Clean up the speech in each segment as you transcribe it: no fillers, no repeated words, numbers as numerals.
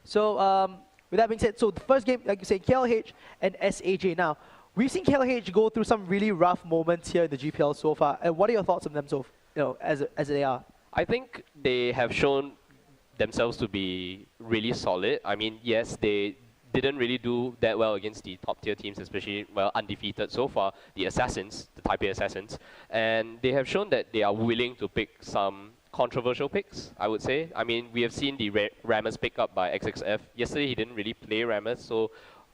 So with that being said, so the first game, like you say, KLH and SAJ. Now, we've seen KLH go through some really rough moments here in the GPL so far. And what are your thoughts on them so, as they are? I think they have shown themselves to be really solid. I mean, yes, they didn't really do that well against the top tier teams, especially, well, undefeated so far, the Assassins, the Taipei Assassins. And they have shown that they are willing to pick some controversial picks, I would say. I mean, we have seen the Rammers pick up by XXF. Yesterday, he didn't really play Rammers, so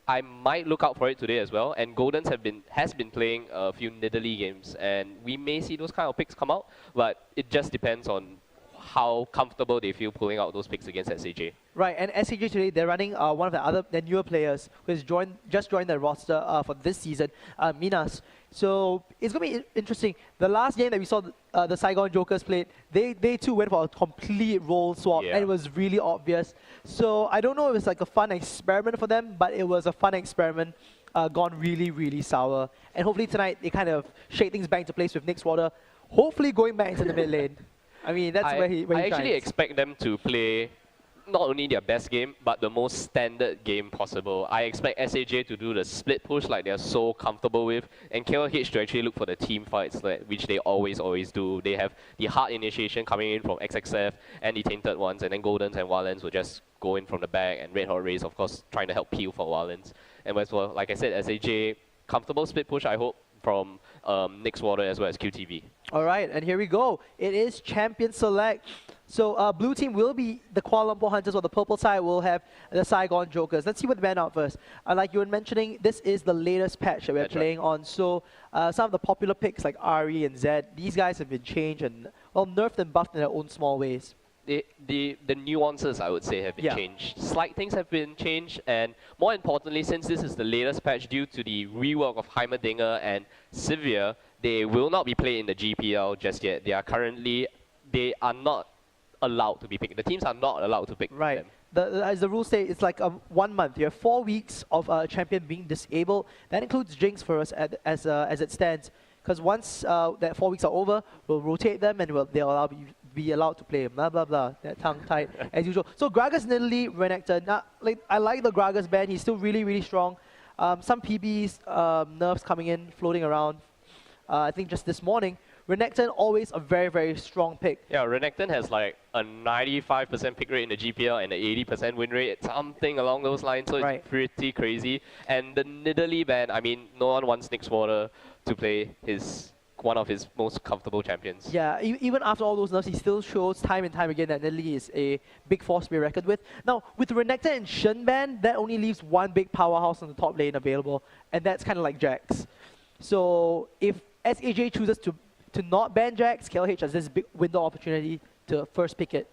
I might look out for it today as well. And Golden's has been playing a few Nidalee games, and we may see those kind of picks come out, but it just depends on how comfortable they feel pulling out those picks against SAJ. Right, and SAJ today, they're running one of their newer players who has just joined the roster for this season, Minas. So it's going to be interesting. The last game that we saw the Saigon Jokers played, they too went for a complete role swap, and it was really obvious. So I don't know if it's like a fun experiment for them, but it was a fun experiment gone really, really sour. And hopefully tonight they kind of shake things back into place with Nick's Water, hopefully going back into the mid lane. I mean, that's where he I actually shines. expect them to play not only their best game, but the most standard game possible. I expect SAJ to do the split push like they're so comfortable with, and KLH to actually look for the team fights, which they always do. They have the hard initiation coming in from XXF and the Tainted ones, and then Goldens and Wildlands will just go in from the back, and Red Hot Rays, of course, trying to help peel for Wildlands. And as well, like I said, SAJ, comfortable split push, I hope, from Nick's Water as well as QTV. All right, and here we go. It is Champion Select. So blue team will be the Kuala Lumpur Hunters, while the purple side will have the Saigon Jokers. Let's see what the band out first. Like you were mentioning, this is the latest patch that we're playing on. So some of the popular picks like Ari and Zed, these guys have been changed and, well, nerfed and buffed in their own small ways. The nuances, I would say, have been changed. Slight things have been changed, and more importantly, since this is the latest patch due to the rework of Heimerdinger and Sivir, they will not be played in the GPL just yet. They are not allowed to be picked. The teams are not allowed to pick them. As the rules say, it's like 1 month. You have 4 weeks of a champion being disabled. That includes Jinx for us as it stands. Because once that 4 weeks are over, we'll rotate them and they'll be allowed to play. Blah, blah, blah. That tongue tied as usual. So Gragas, Nidalee, Renekton. Now, I like the Gragas ban. He's still really, really strong. Some PBs, nerfs coming in, floating around. I think just this morning. Renekton, always a very, very strong pick. Yeah, Renekton has like a 95% pick rate in the GPL and an 80% win rate, something along those lines, so it's pretty crazy. And the Nidalee ban, I mean, no one wants Nick's Water to play one of his most comfortable champions. Yeah, even after all those nerfs, he still shows time and time again that Nidalee is a big force to be reckoned with. Now, with Renekton and Shen ban, that only leaves one big powerhouse on the top lane available, and that's kind of like Jax. So if SAJ chooses to not ban Jax, KLH has this big window opportunity to first pick it.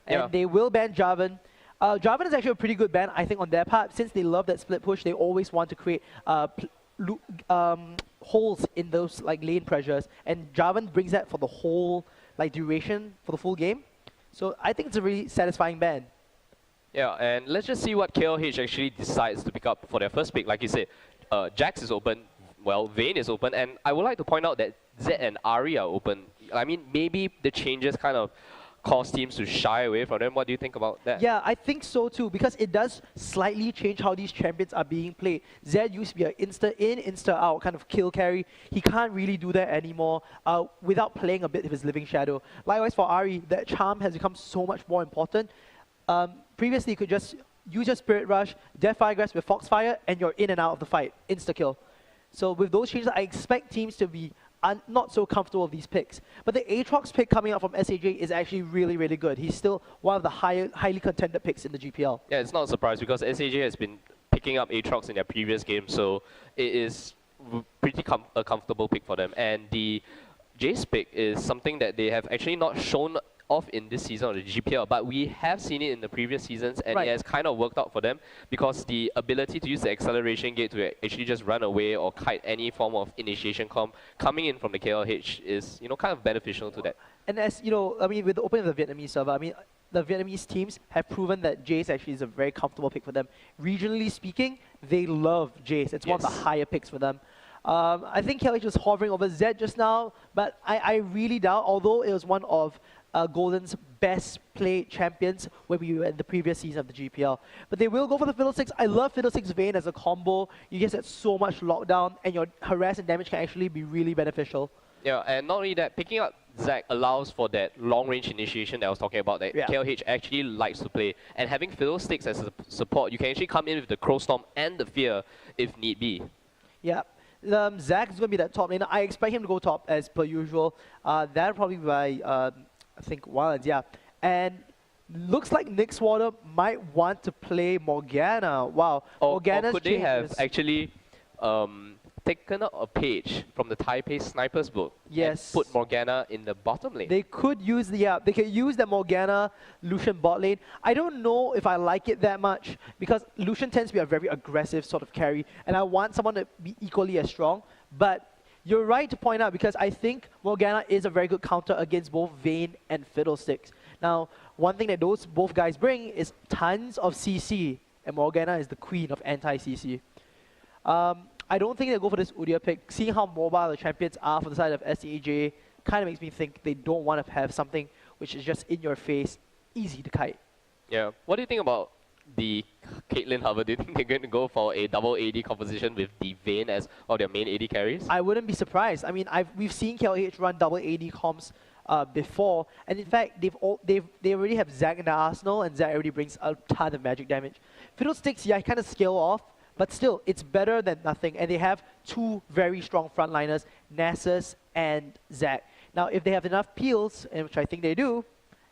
And they will ban Jarvan. Jarvan is actually a pretty good ban, I think, on their part. Since they love that split push, they always want to create holes in those lane pressures. And Jarvan brings that for the whole duration, for the full game. So I think it's a really satisfying ban. Yeah, and let's just see what KLH actually decides to pick up for their first pick. Like you said, Jax is open, well, Vayne is open, and I would like to point out that Zed and Ari are open. I mean, maybe the changes kind of cause teams to shy away from them. What do you think about that? Yeah, I think so too, because it does slightly change how these champions are being played. Zed used to be an insta-in, insta-out kind of kill carry. He can't really do that anymore without playing a bit of his Living Shadow. Likewise for Ari, that charm has become so much more important. Previously, you could just use your Spirit Rush, Death Fire Grasp with Foxfire, and you're in and out of the fight. Insta-kill. So with those changes, I expect teams to be not so comfortable with these picks. But the Aatrox pick coming out from SAJ is actually really, really good. He's still one of the highly contended picks in the GPL. Yeah, it's not a surprise because SAJ has been picking up Aatrox in their previous games, so it is pretty a comfortable pick for them. And the Jace pick is something that they have actually not shown off in this season of the GPL, but we have seen it in the previous seasons, and it has kind of worked out for them because the ability to use the acceleration gate to actually just run away or kite any form of initiation coming in from the KLH is, kind of beneficial to that. And as I mean, with the opening of the Vietnamese server, I mean, the Vietnamese teams have proven that Jace actually is a very comfortable pick for them. Regionally speaking, they love Jace. It's one of the higher picks for them. I think KLH was hovering over Zed just now, but I really doubt, although it was one of Golden's best played champions when we were in the previous season of the GPL. But they will go for the Fiddlesticks. I love Fiddlesticks Vayne as a combo. You just get so much lockdown, and your harass and damage can actually be really beneficial. Yeah, and not only that, picking up Zac allows for that long-range initiation that I was talking about that KLH actually likes to play. And having Fiddlesticks as a support, you can actually come in with the Crow Storm and the Fear if need be. Yeah. Zac is going to be that top laner. I expect him to go top as per usual. That'll probably be by, I think, Wildlands, yeah. And looks like Nixwater might want to play Morgana. Wow. Or Morgana's could they have actually taken up a page from the Taipei Snipers book and put Morgana in the bottom lane? They could use they could use the Morgana Lucian bot lane. I don't know if I like it that much because Lucian tends to be a very aggressive sort of carry, and I want someone to be equally as strong. But you're right to point out because I think Morgana is a very good counter against both Vayne and Fiddlesticks. Now, one thing that both guys bring is tons of CC, and Morgana is the queen of anti-CC. I don't think they'll go for this Udyr pick. Seeing how mobile the champions are for the side of SEJ kind of makes me think they don't want to have something which is just in your face, easy to kite. Yeah. What do you think about the Caitlyn hover? Do you think they're going to go for a double AD composition with the Vayne as one of their main AD carries? I wouldn't be surprised. I mean, we've seen KLH run double AD comps before, and in fact, they already have Zac in the arsenal, and Zac already brings a ton of magic damage. Fiddlesticks, yeah, kind of scale off, but still, it's better than nothing, and they have two very strong frontliners, Nasus and Zac. Now, if they have enough peels, and which I think they do,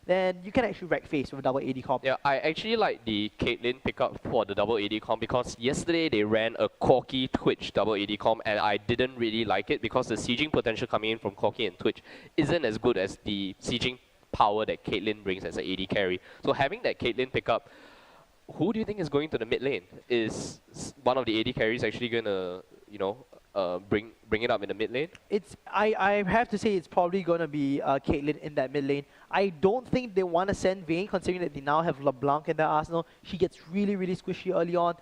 then you can actually wreck face with a double AD comp. Yeah, I actually like the Caitlyn pickup for the double AD comp because yesterday they ran a Corki Twitch double AD comp, and I didn't really like it because the sieging potential coming in from Corki and Twitch isn't as good as the sieging power that Caitlyn brings as an AD carry. So having that Caitlyn pickup, who do you think is going to the mid lane? Is one of the AD carries actually going to, bring it up in the mid lane? I have to say it's probably going to be Caitlyn in that mid lane. I don't think they want to send Vayne, considering that they now have LeBlanc in their arsenal. She gets really, really squishy early on.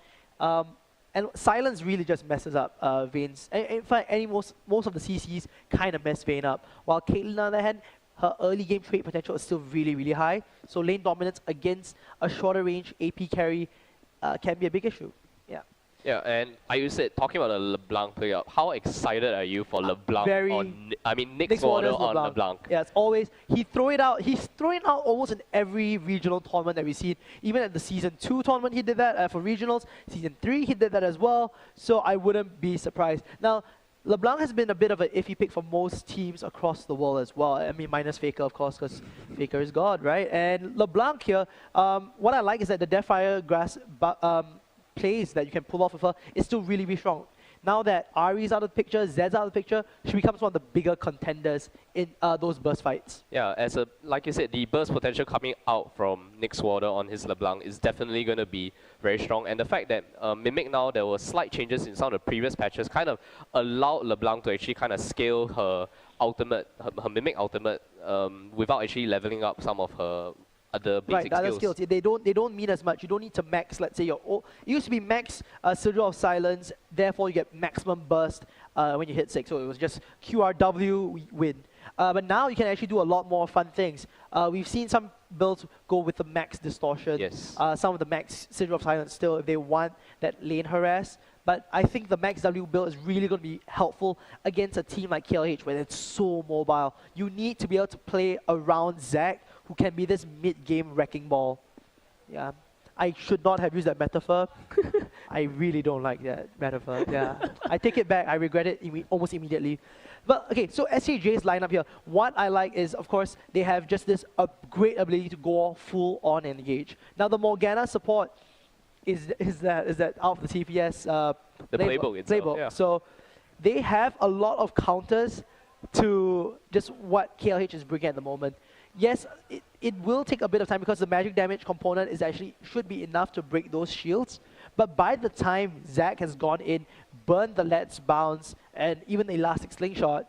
And Silence really just messes up Vayne's. In fact, most of the CCs kind of mess Vayne up. While Caitlyn, on the other hand, her early game trade potential is still really, really high. So lane dominance against a shorter range AP carry can be a big issue. Yeah. Yeah, and you said, talking about the LeBlanc playout, how excited are you for LeBlanc Nixwater on LeBlanc? Yeah, it's always, he's throwing it out almost in every regional tournament that we've seen. Even at the Season 2 tournament he did that for regionals. Season 3 he did that as well. So I wouldn't be surprised. Now, LeBlanc has been a bit of an iffy pick for most teams across the world as well. I mean, minus Faker, of course, because Faker is God, right? And LeBlanc here, what I like is that the Deathfire Grass plays that you can pull off with her is still really, really strong. Now that Ari's out of the picture, Zed's out of the picture, she becomes one of the bigger contenders in those burst fights. Yeah, like you said, the burst potential coming out from Nixwater on his LeBlanc is definitely going to be very strong. And the fact that Mimic now, there were slight changes in some of the previous patches, kind of allowed LeBlanc to actually kind of scale her ultimate, her Mimic ultimate, without actually leveling up some of her other basic other skills. They don't mean as much. You don't need to max, let's say, it used to be max Sigil of Silence, therefore you get maximum burst when you hit 6. So it was just QRW, win. But now you can actually do a lot more fun things. We've seen some builds go with the max distortion. Yes. Some of the max Sigil of Silence still, if they want that lane harass. But I think the max W build is really going to be helpful against a team like KLH where it's so mobile. You need to be able to play around Zac, who can be this mid-game wrecking ball. Yeah, I should not have used that metaphor. I really don't like that metaphor. Yeah, I take it back. I regret it almost immediately. But okay, so SCJ's lineup here. What I like is, of course, they have just this great ability to go full on engage. Now the Morgana support is that out of the TPS the playbook itself. Yeah. So they have a lot of counters to just what KLH is bringing at the moment. Yes, it will take a bit of time because the magic damage component should be enough to break those shields. But by the time Zac has gone in, burned the Let's Bounce, and even the Elastic Slingshot,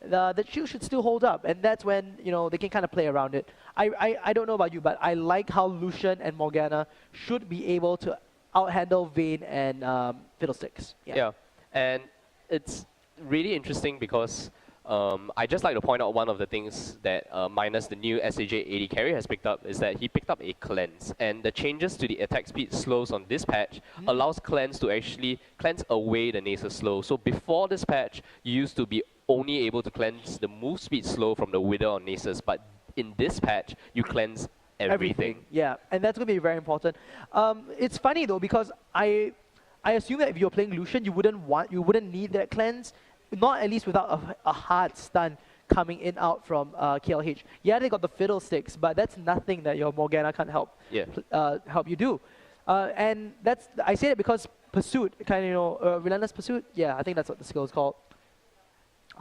the shield should still hold up. And that's when they can kind of play around it. I don't know about you, but I like how Lucian and Morgana should be able to out-handle Vayne and Fiddlesticks. Yeah, and it's really interesting because I just like to point out one of the things that minus the new SAJ 80 carry has picked up is that he picked up a cleanse, and the changes to the attack speed slows on this patch allows cleanse to actually cleanse away the Nasus slow. So before this patch, you used to be only able to cleanse the move speed slow from the Wither or Nasus, but in this patch, you cleanse everything. Yeah, and that's going to be very important. It's funny though, because I assume that if you're playing Lucian, you wouldn't need that cleanse, not at least without a hard stun coming in out from KLH. Yeah, they got the fiddlesticks, but that's nothing that your Morgana can't help help you do. And I say that because Pursuit, kind of Relentless Pursuit. Yeah, I think that's what the skill is called.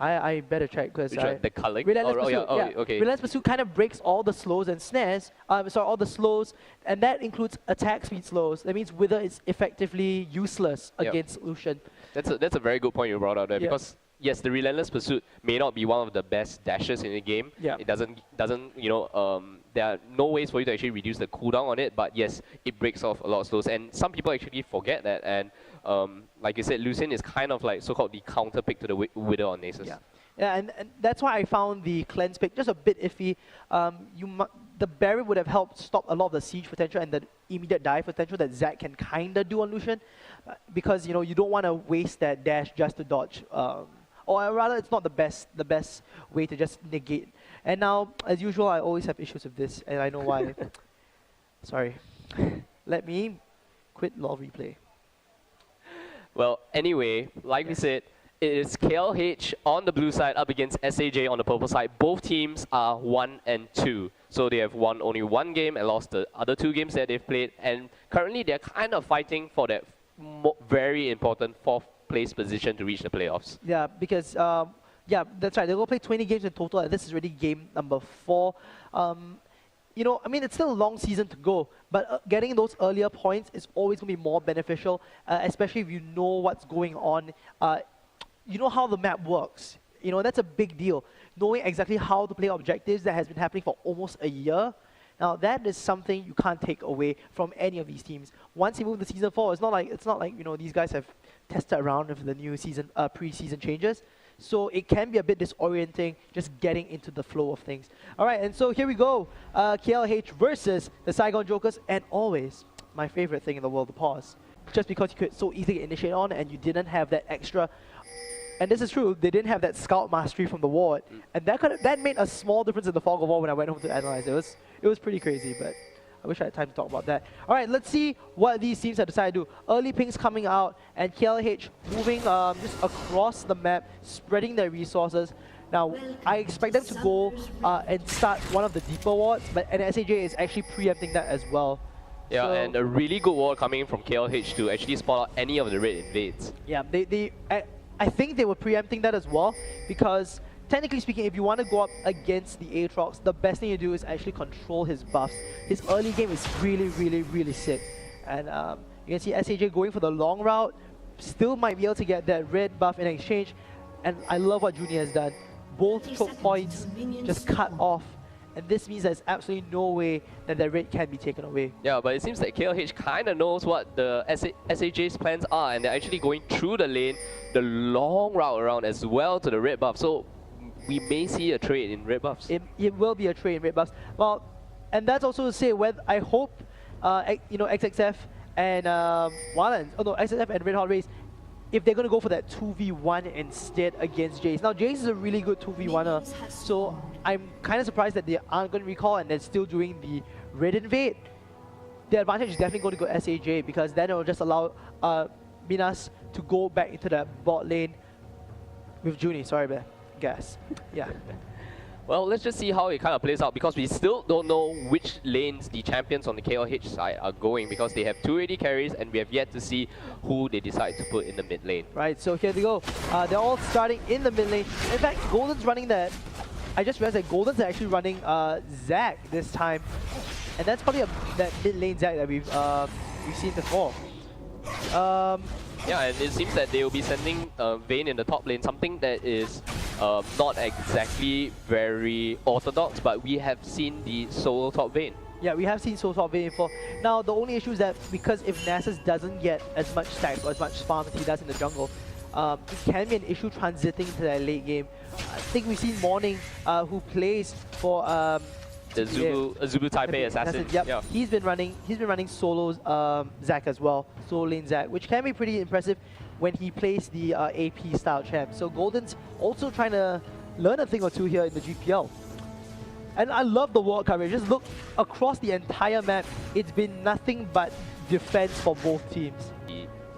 I better check because the culling. Relentless Pursuit, okay. Relentless Pursuit kind of breaks all the slows and snares. Sorry, all the slows, and that includes attack speed slows. That means Wither is effectively useless against Lucian. That's a very good point you brought out there, because yes, the Relentless Pursuit may not be one of the best dashes in the game. It doesn't there are no ways for you to actually reduce the cooldown on it, but yes, it breaks off a lot of slows, and some people actually forget that, and like you said, Lucian is kind of like so-called the counter pick to the Wither on Nasus. Yeah, and that's why I found the cleanse pick just a bit iffy. The barrier would have helped stop a lot of the siege potential and the immediate dive potential that Zac can kinda do on Lucian, because you don't want to waste that dash just to dodge. Or rather, it's not the best way to just negate. And now, as usual, I always have issues with this, and I know why. Sorry. Let me quit LoL replay. Well, anyway, like we said, it is KLH on the blue side up against SAJ on the purple side. Both teams are 1 and 2. So they have won only one game and lost the other 2 games that they've played. And currently they're kind of fighting for that very important 4th place position to reach the playoffs. Yeah, because yeah, that's right. They're going to play 20 games in total, and this is already game number 4. I mean, it's still a long season to go, but getting those earlier points is always going to be more beneficial, especially if you know what's going on. You know how the map works. That's a big deal. Knowing exactly how to play objectives that has been happening for almost a year. Now, that is something you can't take away from any of these teams. Once you move to Season 4, it's not like these guys have tested around with the new season pre-season changes. So it can be a bit disorienting just getting into the flow of things. All right, and so here we go. KLH versus the Saigon Jokers, and always my favorite thing in the world, the pause. Just because you could so easily initiate on and you didn't have that extra. And this is true, they didn't have that scout mastery from the ward. And that made a small difference in the fog of war when I went home to analyze it. It was pretty crazy, but I wish I had time to talk about that. All right, let's see what these teams have decided to do. Early pings coming out, and KLH moving just across the map, spreading their resources. Now, I expect them to go and start one of the deeper wards, and SAJ is actually preempting that as well. Yeah, so, and a really good ward coming in from KLH to actually spot out any of the red invades. Yeah, I think they were preempting that as well, because technically speaking, if you want to go up against the Aatrox, the best thing you do is actually control his buffs. His early game is really, really, really sick. And you can see SAJ going for the long route, still might be able to get that red buff in exchange. And I love what Juni has done. Both choke points just cut off. And this means there's absolutely no way that the red can be taken away. Yeah, but it seems that KLH kind of knows what the SAJ's plans are, and they're actually going through the lane, the long route around as well to the red buff. So we may see a trade in red buffs. It will be a trade in red buffs. Well, and that's also to say, I hope XXF and XXF and Red Hot Race, if they're going to go for that 2v1 instead against Jace. Now, Jace is a really good 2v1er, so I'm kind of surprised that they aren't going to recall and they're still doing the red invade. The advantage is definitely going to go SAJ, because then it will just allow Minas to go back into that bot lane with Juni. Sorry, man. Gas. Yeah. Well, let's just see how it kind of plays out, because we still don't know which lanes the champions on the KLH side are going, because they have 2 AD carries and we have yet to see who they decide to put in the mid lane. Right, so here they go. They're all starting in the mid lane. In fact, Golden's running that. I just realized that Golden's actually running Zac this time. And that's probably that mid lane Zac that we've seen before. Yeah, and it seems that they will be sending Vayne in the top lane, something that is not exactly very orthodox, but we have seen the solo top Vayne. Yeah, we have seen solo top Vayne before. Now, the only issue is that because if Nasus doesn't get as much stack or as much farm as he does in the jungle, it can be an issue transiting to that late game. I think we've seen Morning, who plays for The Zubu Taipei assassin. Yep. Yeah. He's been running solo Zac as well, solo lane Zac, which can be pretty impressive when he plays the AP style champ. So Golden's also trying to learn a thing or two here in the GPL. And I love the wall coverage. Just look across the entire map. It's been nothing but defense for both teams.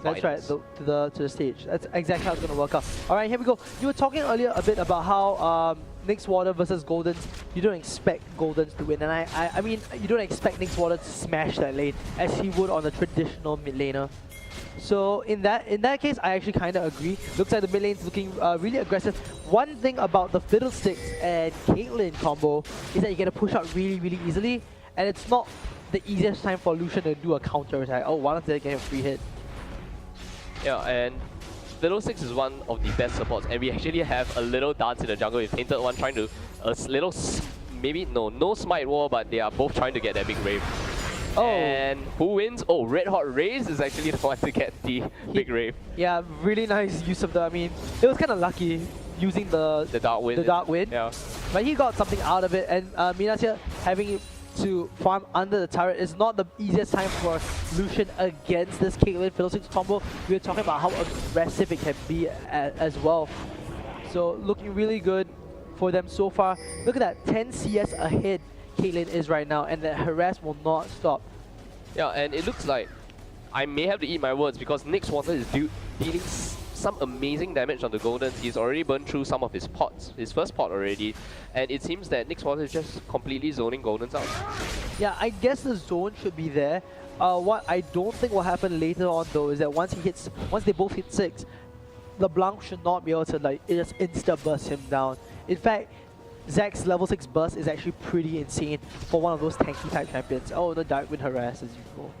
That's right, to the stage. That's exactly how it's going to work out. All right, here we go. You were talking earlier a bit about how Nixwater versus Goldens, you don't expect Goldens to win. And I mean, you don't expect Nixwater to smash that lane as he would on a traditional mid laner. So in that case, I actually kind of agree. Looks like the mid lane's looking really aggressive. One thing about the Fiddlesticks and Caitlyn combo is that you get to push out really, really easily. And it's not the easiest time for Lucian to do a counter attack. Oh, why don't they get a free hit? Yeah, and Fiddlesticks is one of the best supports, and we actually have a little dance in the jungle with Tainted One trying to no smite wall, but they are both trying to get that big rave. Oh. And who wins? Oh, Red Hot Raze is actually the one to get the big rave. Yeah, really nice use of the. I mean, it was kind of lucky using the Dark Wind. The Dark Wind. Yeah. But he got something out of it, and Minas here having to farm under the turret is not the easiest time for Lucian against this Caitlyn Fiddlesticks combo. We were talking about how aggressive it can be as well. So looking really good for them so far. Look at that, 10 CS ahead Caitlyn is right now, and the harass will not stop. Yeah, and it looks like I may have to eat my words because Nixwater is dealing some amazing damage on the Goldens. He's already burned through some of his pots, his first pot already, and it seems that Nixwater is just completely zoning Goldens out. Yeah, I guess the zone should be there. What I don't think will happen later on though is that once they both hit 6, LeBlanc should not be able to like just insta burst him down. In fact, Zac's level 6 burst is actually pretty insane for one of those tanky type champions. Oh, the Dark Wind harass as usual.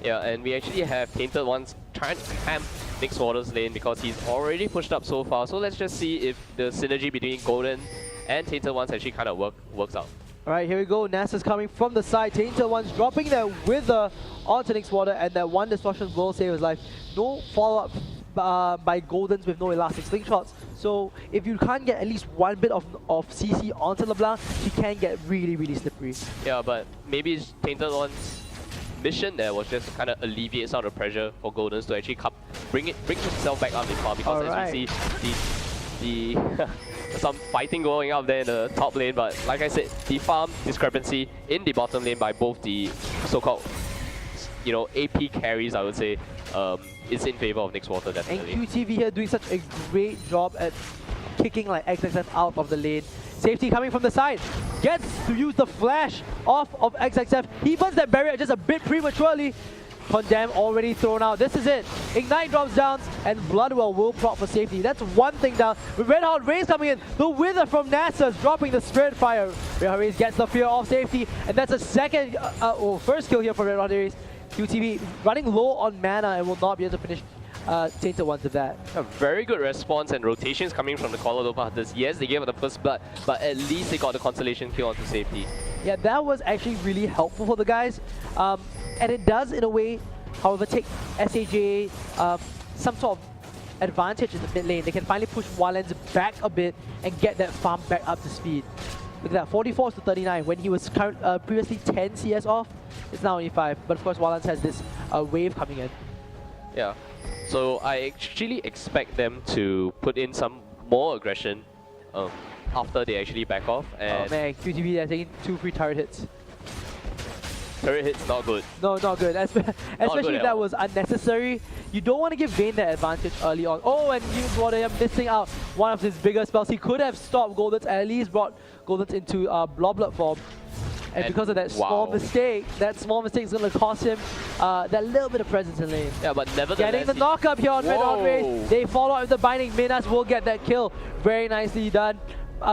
Yeah, and we actually have Tainted Ones trying to camp Nixwater's lane because he's already pushed up so far. So let's just see if the synergy between Golden and Tainted Ones actually kind of works out. Alright, here we go. NASA's coming from the side. Tainted One's dropping their Wither onto Nixwater, and that one distortion will save his life. No follow-up by Goldens with no elastic slingshots. So if you can't get at least one bit of CC onto LeBlanc, he can get really, really slippery. Yeah, but maybe Tainted One's mission there was just kind of alleviate some of the pressure for Goldens to actually bring himself back up in farm, because as we see the some fighting going up there in the top lane, but like I said, the farm discrepancy in the bottom lane by both the so-called AP carries, I would say, is in favor of Nixwater definitely. And QTV here doing such a great job at kicking like XXF out of the lane. Safety coming from the side, gets to use the flash off of XXF. He burns that barrier just a bit prematurely. Condemn already thrown out. This is it. Ignite drops down, and Bloodwell will prop for safety. That's one thing down. With Red Hot Raze coming in, the Wither from NASA's dropping the Spirit Fire. Red Hot Raze gets the fear off safety, and that's a first kill here for Red Hot Raze. QTV running low on mana and will not be able to finish Tainted Ones with that. A very good response and rotations coming from the Kuala Lumpur Hunters. Yes, they gave up the first blood, but at least they got the consolation kill onto safety. Yeah, that was actually really helpful for the guys. And it does, in a way, however, take SAJ some sort of advantage in the mid lane. They can finally push Wildlands back a bit and get that farm back up to speed. Look at that, 44 to 39. When he was previously 10 CS off, it's now only 5. But of course, Wildlands has this wave coming in. Yeah. So I actually expect them to put in some more aggression after they actually back off. And oh man, QTV, they're taking 2 free turret hits. Turret hits not good. No, not good. Especially if that was unnecessary. You don't want to give Vayne that advantage early on. Oh, and Nixwater missing out one of his bigger spells. He could have stopped Goldens, at least brought Goldens into Bloblet form. And because of that small mistake, is going to cost him that little bit of presence in lane. Yeah, but nevertheless... Getting the knock-up here on Red Hot Raze. They follow up with the binding. Minas will get that kill. Very nicely done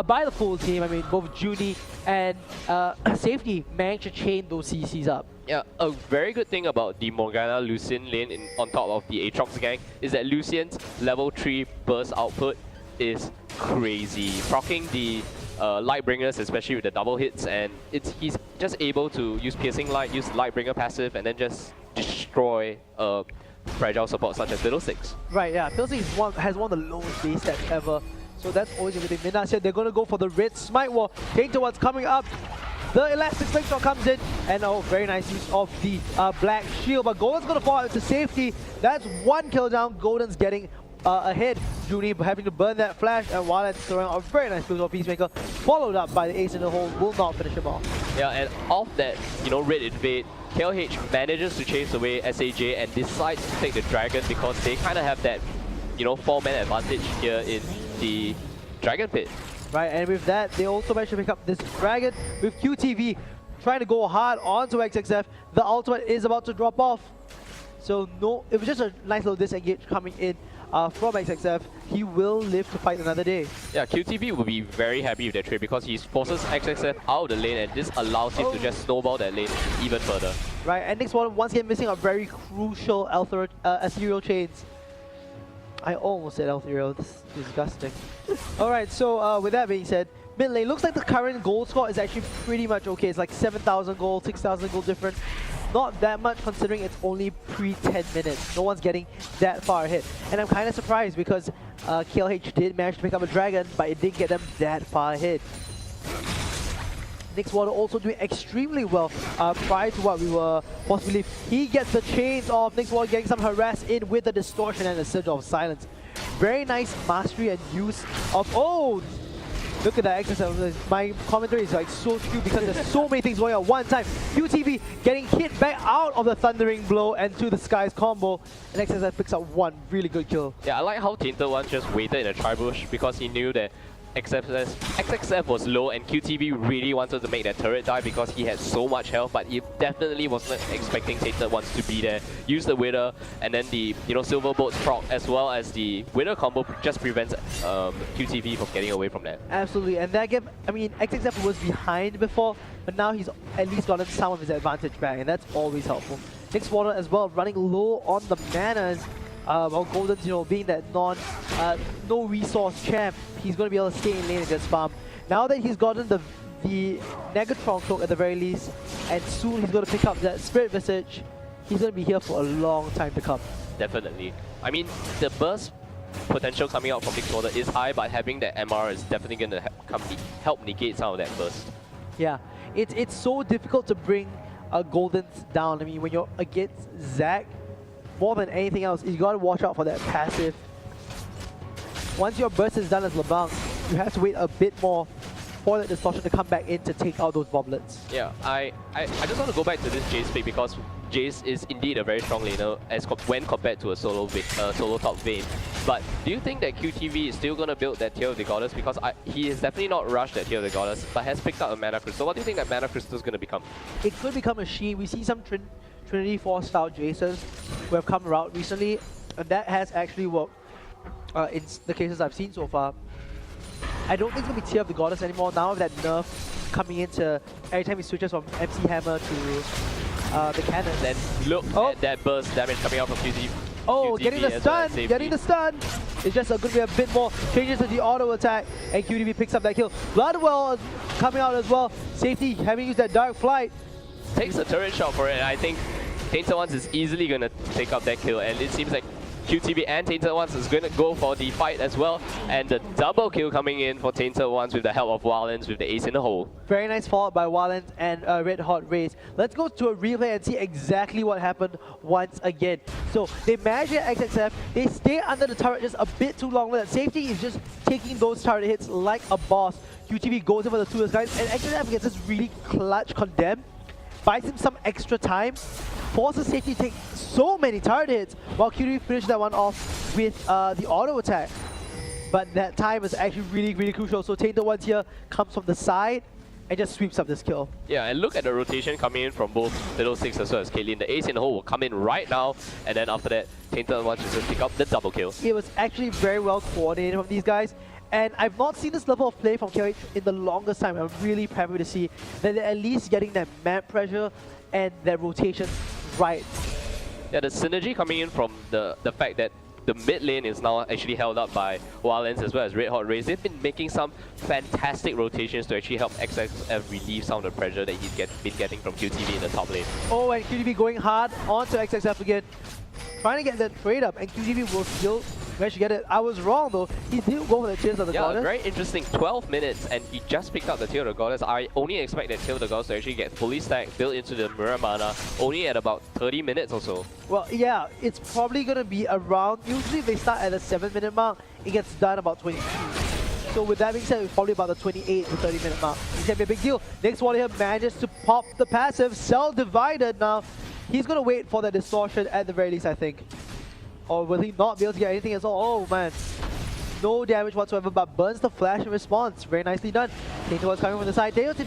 by the full team. I mean, both Junie and Safety managed to chain those CCs up. Yeah, a very good thing about the Morgana Lucian lane on top of the Aatrox gang is that Lucian's level 3 burst output is crazy. Proccing the Lightbringers, especially with the double hits, and he's just able to use Piercing Light, use Lightbringer passive, and then just destroy fragile support such as Little Six. Right, yeah. Pilsing has one of the lowest base stats ever. So that's always a good thing. Minas here, they're going to go for the red smite wall. Tainted One's coming up. The Elastic Slingshot comes in, and oh, very nice use of the black shield. But Golden's going to fall out to safety. That's one kill down. Golden's getting ahead. Junie having to burn that flash, and Wildlands throwing a very nice kill of Peacemaker, followed up by the ace in the hole, will not finish him off. Yeah, and off that, red invade, KLH manages to chase away SAJ and decides to take the Dragon because they kind of have that, 4-man advantage here in the Dragon Pit. Right, and with that, they also managed to pick up this Dragon with QTV trying to go hard onto XXF. The ultimate is about to drop off. So no, it was just a nice little disengage coming in from XXF. He will live to fight another day. Yeah, QTV will be very happy with that trade because he forces XXF out of the lane and this allows him to just snowball that lane even further. Right, and next one, once again missing a very crucial ethereal chains. I almost said ethereal, this is disgusting. Alright, so with that being said, mid lane looks like the current gold score is actually pretty much okay. It's like 7,000 gold, 6,000 gold different. Not that much considering it's only pre-10 minutes. No one's getting that far ahead. And I'm kind of surprised because KLH did manage to pick up a dragon, but it didn't get them that far ahead. Nyx Water also doing extremely well prior to what we were possibly. He gets the chains off. Nyx Water getting some harass in with the distortion and the surge of silence. Very nice mastery and use of. Oh! Look at that exercise. My commentary is like so skewed because there's so many things going on at one time. QTV getting hit back out of the thundering blow and to the skies combo. And XXF picks up one really good kill. Yeah, I like how Tainted One just waited in a tri-bush because he knew that XXF was low and QTV really wanted to make that turret die because he had so much health, but he definitely wasn't expecting Tainted Ones to be there. Use the Wither and then the Silver Boat's proc as well as the Wither combo just prevents QTV from getting away from that. Absolutely, and that game, I mean, XXF was behind before, but now he's at least gotten some of his advantage back, and that's always helpful. Nyx Water as well, running low on the manas. While Golden's, being that no resource champ, he's going to be able to stay in lane against farm. Now that he's gotten the Negatron cloak at the very least, and soon he's going to pick up that Spirit Visage, he's going to be here for a long time to come. Definitely. I mean, the burst potential coming out from Nyx Water is high, but having that MR is definitely going to help negate some of that burst. Yeah, it's so difficult to bring Golden's down. I mean, when you're against Zac, more than anything else, you gotta watch out for that passive. Once your burst is done as LeBlanc, you have to wait a bit more for that distortion to come back in to take out those boblets. Yeah, I just want to go back to this Jace pick because Jace is indeed a very strong laner when compared to a solo top Vayne. But do you think that QTV is still going to build that Tear of the Goddess? Because he has definitely not rushed that Tear of the Goddess, but has picked up a Mana Crystal. What do you think that Mana Crystal is going to become? It could become a Sheen. We see some Trinity Force style Jaces who have come around recently, and that has actually worked in the cases I've seen so far. I don't think it's going to be Tear of the Goddess anymore. Now with that nerf coming into every time he switches from MC Hammer to the cannon. Then look at that burst damage coming out from QTV. Oh, getting the stun! Getting the stun! It's just going to be a bit more changes to the auto attack, and QTV picks up that kill. Bloodwell coming out as well. Safety having used that Dark Flight. Takes a turret shot for it, and I think Tainted Ones is easily going to take up that kill, and it seems like QTV and Tainted Ones is going to go for the fight as well, and the double kill coming in for Tainted Ones with the help of Wildlands with the ace in the hole. Very nice follow up by Wildlands and Red Hot Rays. Let's go to a replay and see exactly what happened once again. So they manage it at XXF, they stay under the turret just a bit too long. With that safety is just taking those turret hits like a boss. QTV goes in for the two guys, and XXF gets this really clutch condemn. Buys him some extra time, forces safety to take so many turret hits, while QTV finished that one off with the auto attack. But that time is actually really, really crucial. So Tainted Ones here comes from the side and just sweeps up this kill. Yeah, and look at the rotation coming in from both Little Six as well as Caitlyn. The ace in the hole will come in right now, and then after that, Tainted Ones just pick up the double kill. It was actually very well coordinated from these guys. And I've not seen this level of play from KLH in the longest time. I'm really happy to see that they're at least getting that map pressure and that rotation right. Yeah, the synergy coming in from the fact that the mid lane is now actually held up by Wildlands as well as Red Hot Rays. They've been making some fantastic rotations to actually help XXF relieve some of the pressure that he's been getting from QTV in the top lane. Oh, and QTV going hard onto XXF again. trying to get that trade up, and QGB will still manage to get it. I was wrong though. He did go for the Tears of the Goddess. Very interesting. 12 minutes, and he just picked up the Tear of the Goddess. I only expect that Tear of the Goddess to actually get fully stacked, built into the Mirror Mana, only at about 30 minutes or so. Well, yeah, it's probably going to be around, usually if they start at the 7-minute mark, it gets done about 22. So with that being said, it's probably about the 28 to 30-minute mark. It's going to be a big deal. Next one here manages to pop the passive, Cell Divided now. He's going to wait for the distortion at the very least, I think. Or will he not be able to get anything at all? Oh man. No damage whatsoever, but burns the flash in response. Very nicely done. Tainted was coming from the side. Dale he's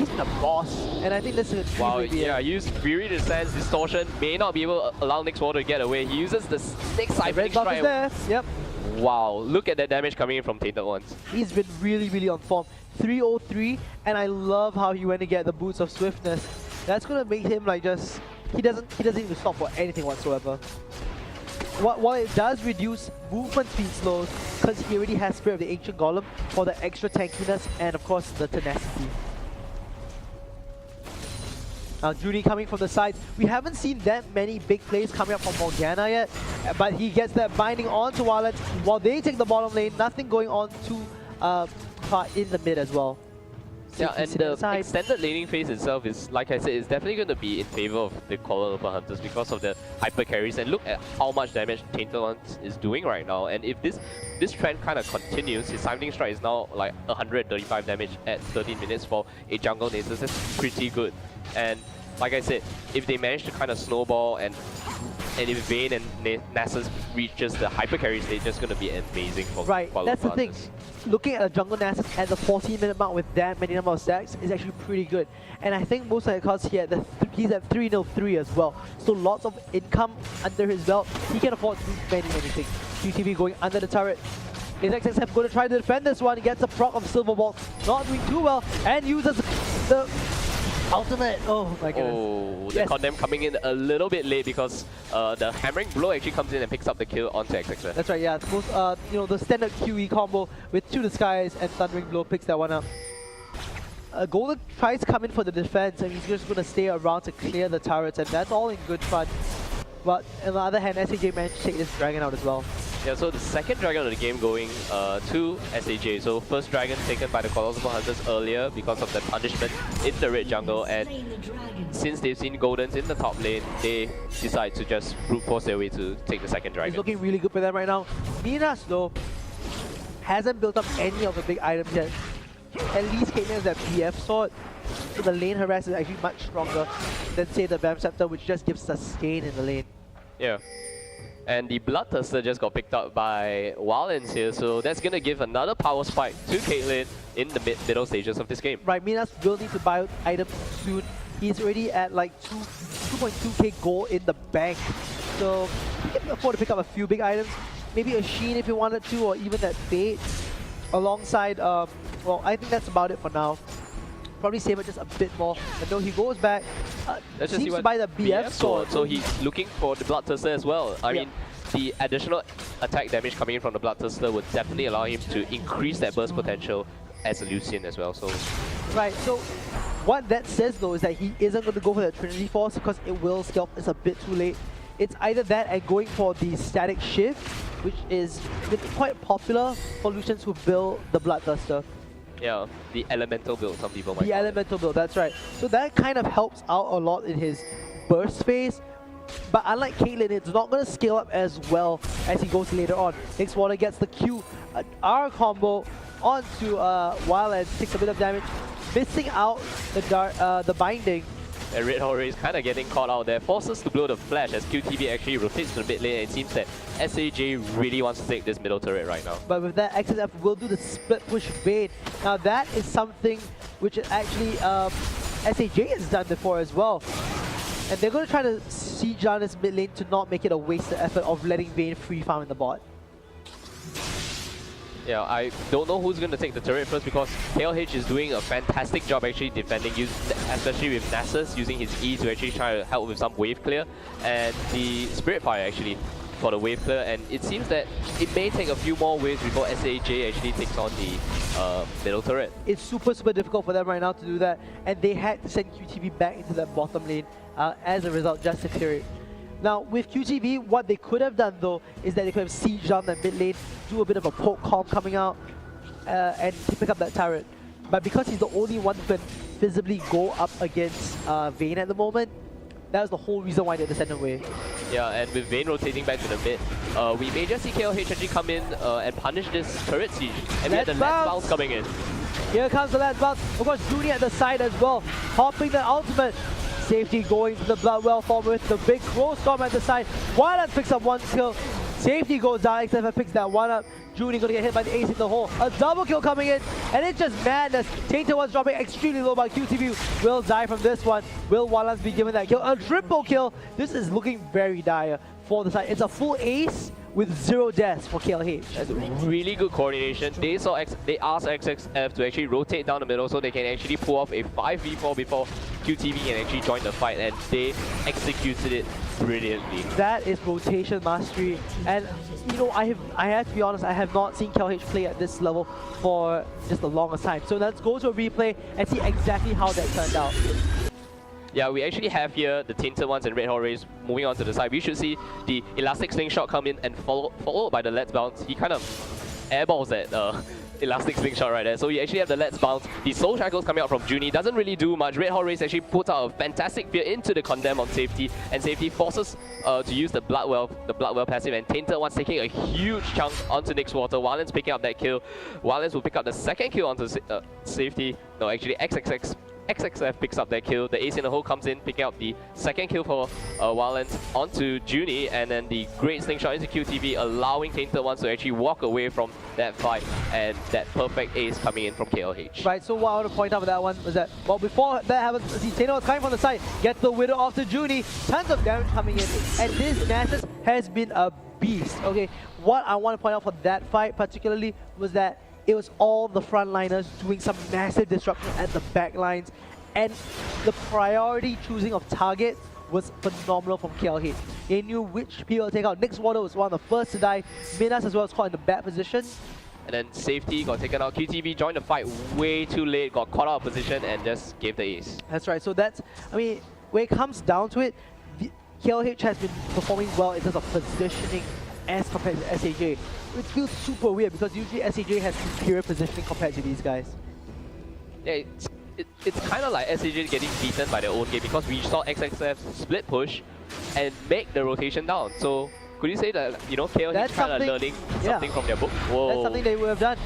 been a boss. And I think this is a wow, yeah, use Fury to sense distortion. May not be able to allow Nick's Water to get away. He uses the Snake Siphoning buff is there. Yep. Wow, look at that damage coming in from Tainted Ones. He's been really on form. 303, and I love how he went to get the Boots of Swiftness. That's gonna make him like just he doesn't even stop for anything whatsoever. While it does reduce movement speed slows, because he already has Spirit of the Ancient Golem for the extra tankiness and of course the tenacity. Now Judy coming from the sides. We haven't seen that many big plays coming up from Morgana yet, but he gets that binding onto Wallet while they take the bottom lane. Nothing going on too far in the mid as well. Yeah, and the extended laning phase itself is, like I said, is definitely going to be in favor of the Kuala Lumpur Hunters because of the hyper carries. And look at how much damage Tainted Ones is doing right now. And if this trend kind of continues, his Siphoning Strike is now like 135 damage at 13 minutes for a jungle Nasus. That's pretty good. And like I said, if they manage to kind of snowball and if Vayne and Nasus reaches the hyper carry stage, that's going to be amazing for Kuala Lumpur that's the Hunters. Thing. Looking at a jungle Nasus at the 14-minute mark with that many number of stacks is actually pretty good. And I think most of the cards here, he's at 3-0-3 as well. So lots of income under his belt. He can afford to do many things. QTV going under the turret. His XXF going to try to defend this one. He gets a proc of Silver Bolt. Not doing too well. And uses the ultimate. Oh my goodness. Oh, the Condemn coming in a little bit late because the Hammering Blow actually comes in and picks up the kill onto XXF. That's right, yeah. Most, the standard QE combo with To the Skies and Thundering Blow picks that one up. Golden tries to come in for the defense and he's just going to stay around to clear the turrets, and that's all in good fun. But on the other hand, SAJ managed to take this dragon out as well. Yeah, so the second dragon of the game going to SAJ. So first dragon taken by the Kuala Lumpur Hunters earlier because of the punishment in the red jungle, and since they've seen Goldens in the top lane, they decide to just brute force their way to take the second dragon. It's looking really good for them right now. Minas though hasn't built up any of the big items yet. At least Caitlyn has that PF sword, so the lane harass is actually much stronger than say the Bam Scepter, which just gives sustain in the lane. Yeah. And the Bloodthirster just got picked up by Wildlands here, so that's going to give another power spike to Caitlyn in the middle stages of this game. Right, Minas will need to buy items soon. He's already at like 2.2k gold in the bank, so he can afford to pick up a few big items. Maybe a Sheen if you wanted to, or even that Fate alongside, well, I think that's about it for now. Probably save it just a bit more. But no, he goes back. Let's just seems to buy the BF sword. So he's looking for the Bloodthirster as well. I mean, the additional attack damage coming in from the Bloodthirster would definitely allow him to increase that burst potential as a Lucian as well. So right, so what that says though is that he isn't going to go for the Trinity Force because it will scalp. It's a bit too late. It's either that and going for the Static Shift, which is quite popular for Lucians who build the Bloodthirster. Yeah, the elemental build, some people might call it. The elemental build, that's right. So that kind of helps out a lot in his burst phase. But unlike Caitlyn, it's not going to scale up as well as he goes later on. Next Water gets the Q, R combo onto Wildlands, takes a bit of damage, missing out the binding. And Red Horde is kind of getting caught out there, forces to blow the flash as QTV actually rotates to the mid lane, and it seems that SAJ really wants to take this middle turret right now. But with that, XSF will do the split push Vayne. Now that is something which actually SAJ has done before as well. And they're going to try to siege down this mid lane to not make it a wasted effort of letting Vayne free farm in the bot. Yeah, I don't know who's going to take the turret first because KLH is doing a fantastic job actually defending, especially with Nasus using his E to actually try to help with some wave clear, and the Spirit Fire actually for the wave clear, and it seems that it may take a few more waves before SAJ actually takes on the middle turret. It's super difficult for them right now to do that, and they had to send QTV back into that bottom lane as a result just to clear it. Now, with QTV, what they could have done though is that they could have sieged down that mid lane, do a bit of a poke comp coming out, and pick up that turret. But because he's the only one who can visibly go up against Vayne at the moment, that was the whole reason why they descended away. Yeah, and with Vayne rotating back to the mid, we may just see KLH actually come in and punish this turret siege. And we had the Let's Bounce coming in. Here comes the Let's Bounce. Of course, Juni at the side as well, hopping the ultimate. Safety going to the Bloodwell form with the big Crow Storm at the side. Wildlands picks up one kill. Safety goes down, XFF picks that one up. Juni going to get hit by the ace in the hole. A double kill coming in, and it's just madness. Tainted One's dropping extremely low, but QTV will die from this one. Will Wildlands be given that kill? A triple kill. This is looking very dire for the side. It's a full ace with 0 deaths for KLH. That's really good coordination. They asked XXF to actually rotate down the middle so they can actually pull off a 5v4 before QTV can actually join the fight, and they executed it brilliantly. That is rotation mastery, and you know, I have to be honest, I have not seen KLH play at this level for just the longest time. So let's go to a replay and see exactly how that turned out. Yeah, we actually have here the Tainted Ones and Red Hot Rays moving on to the side. We should see the Elastic Slingshot come in and followed by the Let's Bounce. He kind of airballs that Elastic Slingshot right there. So we actually have the Let's Bounce. The Soul Shackles coming out from Juni. Doesn't really do much. Red Hot Rays actually puts out a fantastic fear into the Condemn on Safety. And Safety forces to use the Bloodwell passive. And Tainted One's taking a huge chunk onto Nick's Water. Wildlands picking up that kill. Wildlands will pick up the second kill onto Safety. No, actually XXF picks up that kill. The ace in the hole comes in, picking up the second kill for Wildlands onto Juni, and then the great slingshot into QTV, allowing Tainted Ones to actually walk away from that fight, and that perfect ace coming in from KLH. Right, so what I want to point out with that one was that, well, before that happens, see Tainted Ones coming from the side, gets the Widow off to Juni, tons of damage coming in, and this Nasus has been a beast. Okay, what I want to point out for that fight particularly was that it was all the frontliners doing some massive disruption at the back lines, and the priority choosing of targets was phenomenal from KLH. They knew which people to take out. Nick's Water was one of the first to die. Minas as well was caught in the bad position. And then Safety got taken out. QTV joined the fight way too late, got caught out of position, and just gave the ace. That's right. So that's, I mean, when it comes down to it, KLH has been performing well in terms of positioning as compared to SAJ. It feels super weird because usually SAJ has superior positioning compared to these guys. Yeah, it's kind of like SAJ getting beaten by their own game, because we saw XXF split push and make the rotation down. So could you say that, you know, KLH kind of learning something from their book? Whoa. That's something they would have done.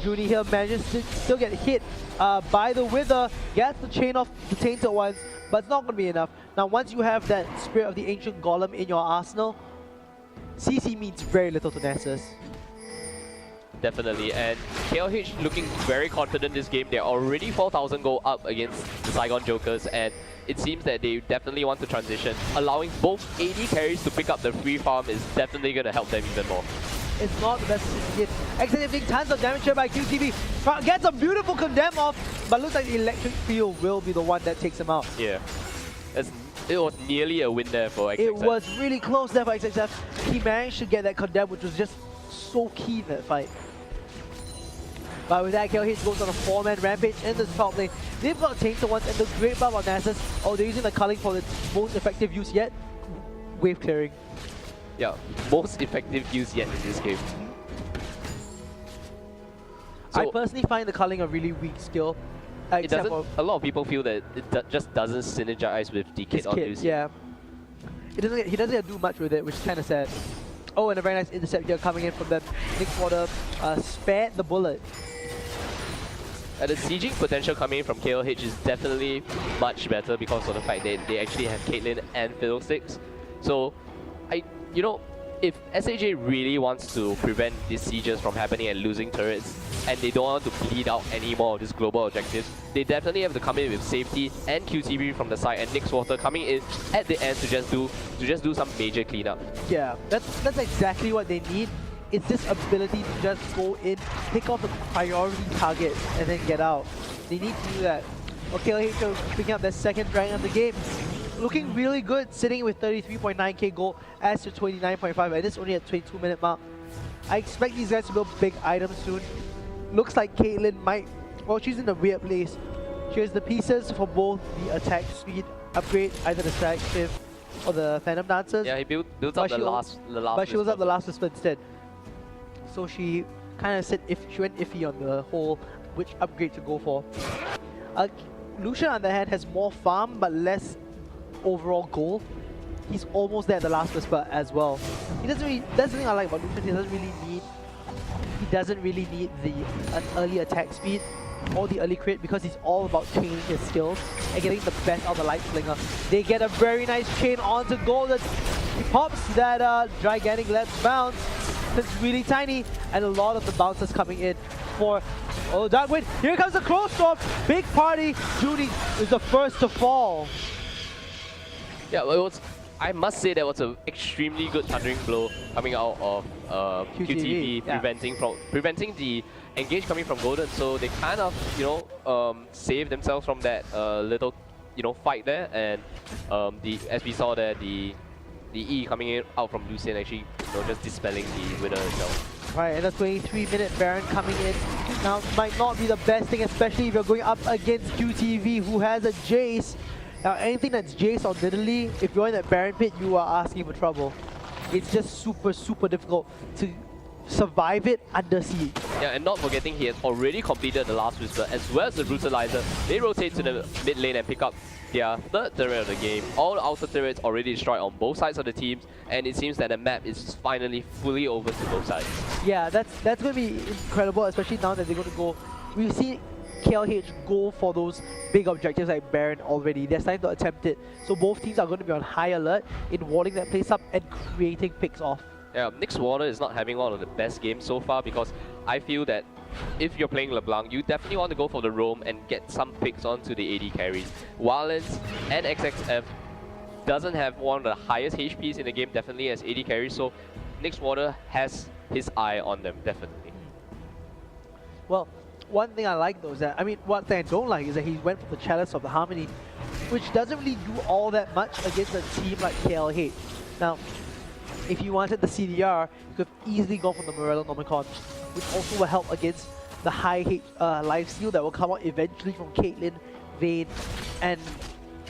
Juni here manages to still get hit by the Wither, gets the chain off the Tainted Ones, but it's not going to be enough. Now once you have that Spirit of the Ancient Golem in your arsenal, CC means very little to Nasus. Definitely, and KLH looking very confident this game. They're already 4,000 gold up against the Saigon Jokers, and it seems that they definitely want to transition. Allowing both AD carries to pick up the free farm is definitely going to help them even more. It's not the best hit. Exiting tons of damage here by QTV. Gets a beautiful condemn off, but looks like the Electric Field will be the one that takes him out. Yeah. It was nearly a win there for XXF. It was really close there for XXF. He managed to get that condemn, which was just so key in that fight. But with that, KLH goes on a 4-man rampage in this top lane. They've got Tainted Ones and the great buff on Nasus. Oh, they're using the culling for its most effective use yet. Wave clearing. Yeah, most effective use yet in this game. So I personally find the culling a really weak skill. It doesn't, a lot of people feel that it just doesn't synergize with the kit on Lucy. Yeah. He doesn't do much with it, which is kind of sad. Oh, and a very nice intercept here coming in from them. Nick's Water spared the bullet. The sieging potential coming in from KLH is definitely much better because of the fact that they actually have Caitlyn and Fiddlesticks. So, you know, if SAJ really wants to prevent these sieges from happening and losing turrets, and they don't want to bleed out any more of these global objectives, they definitely have to come in with Safety and QTV from the side, and Nick's Water coming in at the end to just do some major cleanup. Yeah, that's exactly what they need. It's this ability to just go in, pick off the priority targets, and then get out. They need to do that. Okay, KLH picking up their second dragon of the game. Looking really good, sitting with 33.9k gold as to 29.5, and this only at 22-minute mark. I expect these guys to build big items soon. Looks like Caitlyn might, well, she's in a weird place. She has the pieces for both the attack speed upgrade, either the Stag Shift or the Phantom Dancers. Yeah, he built up But the she last but she was whisper, up the last whisper instead. So she kind of said if she went iffy on the whole which upgrade to go for. Lucian on the hand has more farm but less overall goal. He's almost there at the last whisper as well. He doesn't really, that's the thing I like about Lucian, he doesn't really need an early attack speed or the early crit because he's all about chaining his skills and getting the best out of the Light Slinger. They get a very nice chain onto Golden. He pops that gigantic left bounce. It's really tiny and a lot of the bounces coming in for Darkwind. Here comes the Crow Storm. Big party. Judy is the first to fall. Yeah, well, I must say that was an extremely good Thundering Blow coming out of QTV, yeah. preventing the engage coming from Golden. So they kind of, saved themselves from that little, fight there. And as we saw there, the E coming out from Lucian actually, just dispelling the winner itself. Right, and the 23-minute Baron coming in. Now, might not be the best thing, especially if you're going up against QTV, who has a Jace. Now, anything that's Jace or Nidalee, if you're in that Baron pit, you are asking for trouble. It's just super, super difficult to survive it under siege. Yeah, and not forgetting he has already completed the last whisper as well as the brutalizer. They rotate to the mid lane and pick up their third turret of the game. All the outer turrets already destroyed on both sides of the teams, and it seems that the map is finally fully over to both sides. Yeah, that's going to be incredible, especially now that they're going to go. We've seen KLH go for those big objectives like Baron already. They're starting to attempt it. So both teams are going to be on high alert in warding that place up and creating picks off. Yeah, Nyx Warner is not having one of the best games so far because I feel that if you're playing LeBlanc, you definitely want to go for the roam and get some picks onto the AD carries. Wildlands and XXF doesn't have one of the highest HPs in the game, definitely as AD carries, so Nyx Warner has his eye on them, definitely. Well, one thing I like though is that, one thing I don't like is that he went for the Chalice of the Harmony, which doesn't really do all that much against a team like KLH. Now, if you wanted the CDR, you could have easily gone for the Morello Nomicon, which also will help against the high lifesteal that will come out eventually from Caitlyn, Vayne, and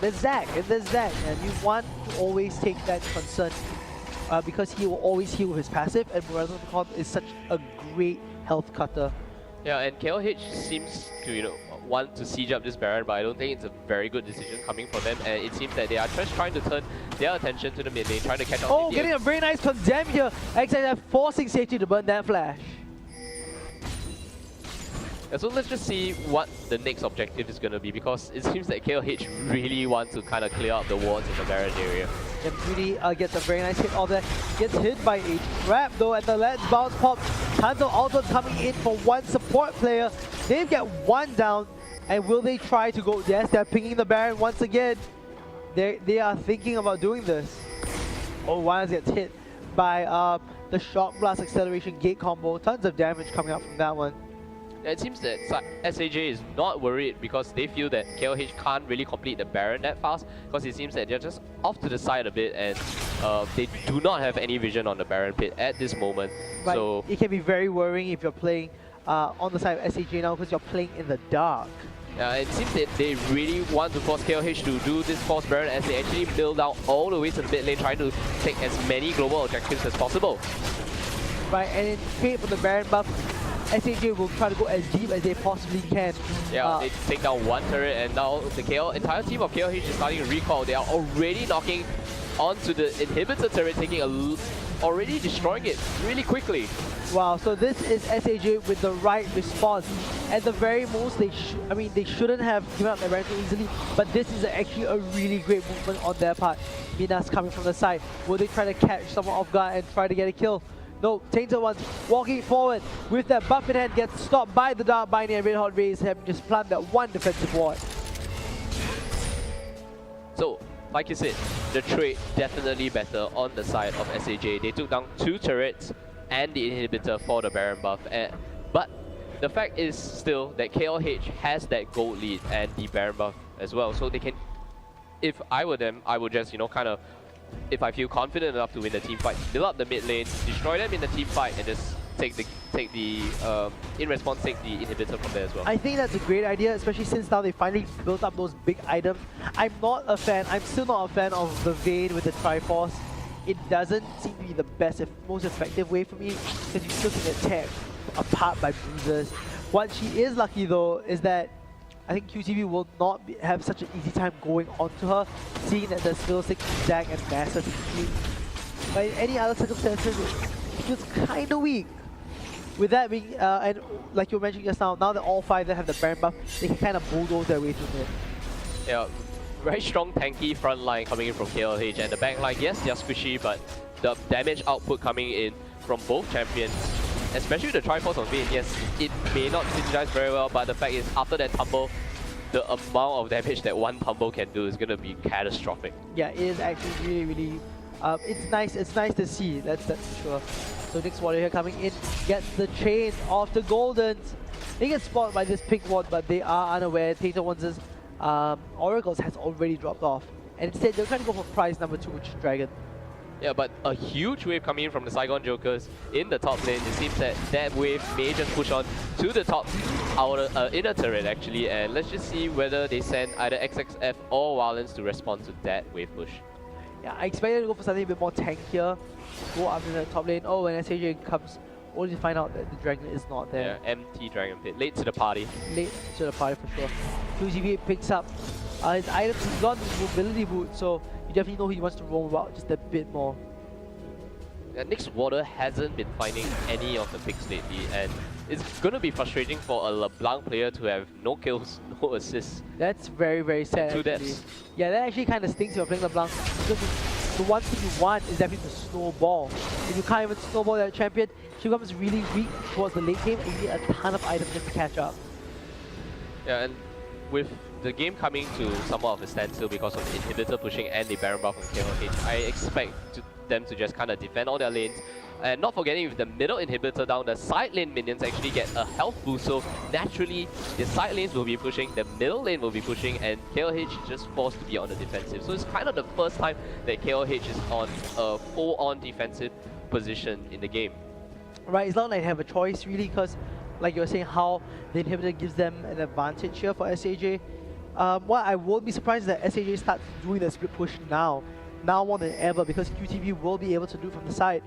there's Zac, and you want to always take that concern because he will always heal with his passive, and Morello Nomicon is such a great health cutter. Yeah, and KLH seems to, want to siege up this Baron, but I don't think it's a very good decision coming from them, and it seems that they are just trying to turn their attention to the mid lane, trying to catch up. Oh, getting a very nice condemn here. XXF forcing Safety to burn that flash. Yeah, so let's just see what the next objective is going to be, because it seems that KLH really wants to kind of clear up the wards in the Baron area. And Beauty gets a very nice hit off there. Gets hit by a trap though, and the Let's Bounce pop. Tons of ultimates coming in for one support player. They get one down, and will they try to go? Yes, they're pinging the Baron once again. They are thinking about doing this. Oh, Wiles gets hit by the Shock Blast Acceleration Gate combo. Tons of damage coming out from that one. It seems that SAJ is not worried because they feel that KLH can't really complete the Baron that fast, because it seems that they're just off to the side a bit, and they do not have any vision on the Baron pit at this moment. But so it can be very worrying if you're playing on the side of SAJ now, because you're playing in the dark. it seems that they really want to force KLH to do this force Baron as they actually build out all the way to the mid lane, trying to take as many global objectives as possible. Right, and in trade for the Baron buff, SAJ will try to go as deep as they possibly can. Yeah, they take down one turret, and now the entire team of KLH is starting to recall. They are already knocking onto the inhibitor turret, already destroying it really quickly. Wow, so this is SAJ with the right response. At the very most, they shouldn't have given up their Baron too easily, but this is actually a really great movement on their part. Minas coming from the side. Will they try to catch someone off guard and try to get a kill? No, Tainted Ones walking forward with that buff in hand, gets stopped by the Dark Binding, and Red Hot Rays have just planted that one defensive ward. So, like you said, the trade definitely better on the side of SAJ. They took down 2 turrets and the inhibitor for the Baron buff. But the fact is still that KLH has that gold lead and the Baron buff as well. So they can, if I were them, I would just, if I feel confident enough to win the team fight, build up the mid lane, destroy them in the team fight, and just take the in response take the inhibitor from there as well. I think that's a great idea, especially since now they finally built up those big items. I'm still not a fan of the Vayne with the Triforce. It doesn't seem to be the best, most effective way for me, because you still can get tear apart by bruisers. What she is lucky though is that I think QTV will not have such an easy time going onto her, seeing that there's still 6 Zag and Massa to team. But in any other circumstances, it feels kind of weak. With that being, and like you were mentioning just now that all 5 that have the Baron buff, they can kind of bulldoze their way through it. Yeah, very strong tanky front line coming in from KLH, and the back line, yes, they're squishy, but the damage output coming in from both champions, especially the Triforce on Vayne, yes, it may not synergize very well, but the fact is, after that tumble, the amount of damage that one tumble can do is going to be catastrophic. Yeah, it is actually really, it's nice to see, that's for sure. So next warrior here coming in, gets the chain off the Goldens. They get spotted by this pink ward, but they are unaware. Tater One's Oracles has already dropped off. And instead, they're trying to go for prize number 2, which is Dragon. Yeah, but a huge wave coming in from the Saigon Jokers in the top lane. It seems that that wave may just push on to the top outer, inner turret actually. And let's just see whether they send either XXF or Wildlands to respond to that wave push. Yeah, I expected to go for something a bit more tankier. Go after the top lane. Oh, when SAJ comes, only to find out that the Dragon is not there. Yeah, empty Dragon Pit. Late to the party. Late to the party for sure. 2GB picks up his items. He's got his mobility boot, so you definitely know he wants to roam about just a bit more. Nick's Water hasn't been finding any of the picks lately, and it's going to be frustrating for a LeBlanc player to have no kills, no assists. That's very, very sad. 2 actually. deaths. Yeah, that actually kind of stinks if you're playing LeBlanc, because the one thing you want is definitely to snowball. If you can't even snowball that champion, she becomes really weak towards the late game, and you need a ton of items just to catch up. Yeah, and with the game coming to somewhat of a standstill because of the inhibitor pushing and the Baron buff from KLH, I expect them to just kind of defend all their lanes. And not forgetting, with the middle inhibitor down, the side lane minions actually get a health boost, so naturally the side lanes will be pushing, the middle lane will be pushing, and KLH is just forced to be on the defensive. So it's kind of the first time that KLH is on a full-on defensive position in the game. Right, it's not like they have a choice really, because like you were saying, how the inhibitor gives them an advantage here for SAJ. What I won't be surprised is that SAJ starts doing the split push now more than ever, because QTV will be able to do it from the side.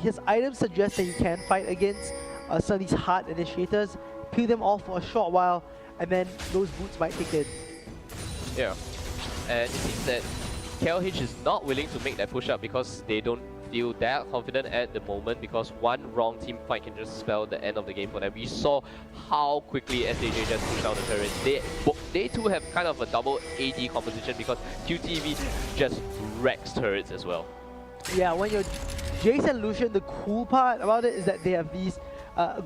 His items suggest that he can fight against some of these hard initiators, peel them off for a short while, and then those boots might kick in. Yeah, and it seems that KLH is not willing to make that push up because they don't feel that confident at the moment, because one wrong team fight can just spell the end of the game for them. We saw how quickly SAJ just pushed down the turret. They too have kind of a double AD composition because QTV just wrecks turrets as well. Yeah, when you're Jace and Lucian, the cool part about it is that they have these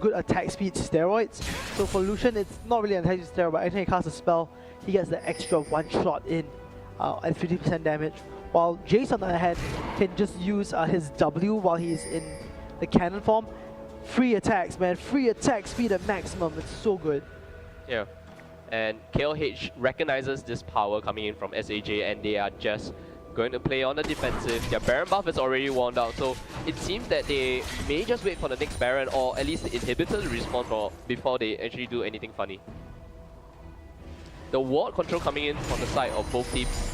good attack speed steroids. So for Lucian, it's not really an attack speed steroid, but anytime he casts a spell, he gets the extra one shot in at 50% damage. While Jace, on the other hand, can just use his W while he's in the cannon form. Free attacks, man. Free attack speed at maximum. It's so good. Yeah. And KLH recognizes this power coming in from SAJ, and they are just going to play on the defensive. Their Baron buff is already worn out, so it seems that they may just wait for the next Baron, or at least the inhibitor to respawn before they actually do anything funny. The ward control coming in from the side of both teams.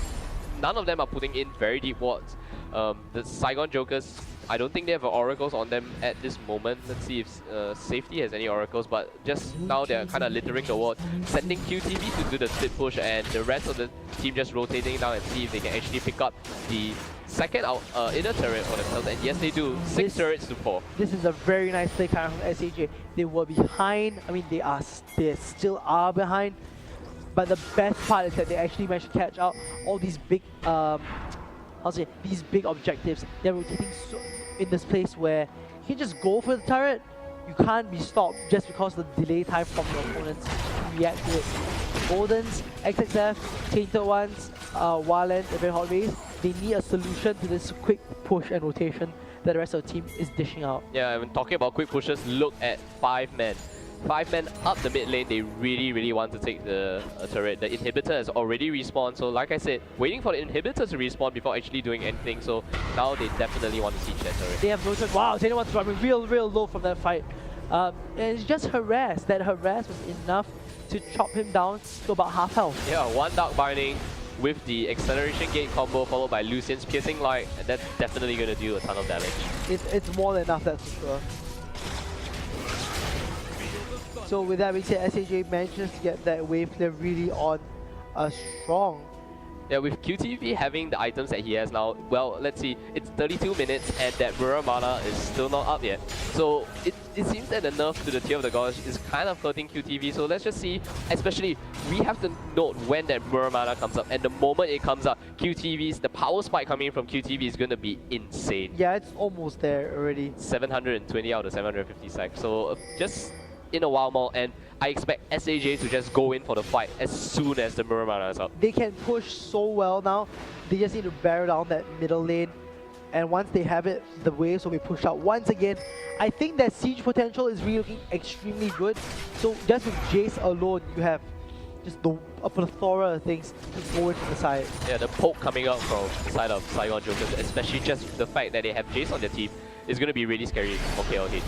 None of them are putting in very deep wards. The Saigon Jokers, I don't think they have oracles on them at this moment. Let's see if Safety has any oracles, but just now they're kind of littering the ward, sending QTV to do the split push, and the rest of the team just rotating down and see if they can actually pick up the second inner turret for themselves. And yes, they do. 6 turrets to 4. This is a very nice play coming from SAJ. They were behind. I mean, they still are behind. But the best part is that they actually managed to catch out all these big, these big objectives. They're rotating in this place where you can just go for the turret. You can't be stopped just because of the delay time from your opponents to react to it. Goldens, XXF, Tainted Ones, Wildlands, and very hot rays, they need a solution to this quick push and rotation that the rest of the team is dishing out. Yeah, when talking about quick pushes, look at 5 men. 5 men up the mid lane, they really want to take the turret. The inhibitor has already respawned, so like I said, waiting for the inhibitor to respawn before actually doing anything, so now they definitely want to siege that turret. They have no choice. Wow, Zayden was dropping real low from that fight. And it's just harass. That harass was enough to chop him down to about half health. Yeah, one Dark Binding with the acceleration gate combo followed by Lucian's piercing light, and that's definitely going to do a ton of damage. It's more than enough, that's for sure. So with that being said, SAJ manages to get that wave clear really on strong. Yeah, with QTV having the items that he has now, well, let's see, it's 32 minutes and that Mirror Mana is still not up yet. So it seems that the nerf to the Tear of the Gods is kind of hurting QTV, so let's just see, especially, we have to note when that Mirror Mana comes up, and the moment it comes up, the power spike coming in from QTV is going to be insane. Yeah, it's almost there already. 720 out of 750 sacks, so just in a while more, and I expect SAJ to just go in for the fight as soon as the Mirror Mana is up. They can push so well now, they just need to barrel down that middle lane, and once they have it, the waves will be pushed out once again. I think that siege potential is really looking extremely good, so just with Jace alone, you have just a plethora of things to go in from the side. Yeah, the poke coming out from the side of Saigon Jokers, especially just the fact that they have Jace on their team, is going to be really scary for KLH.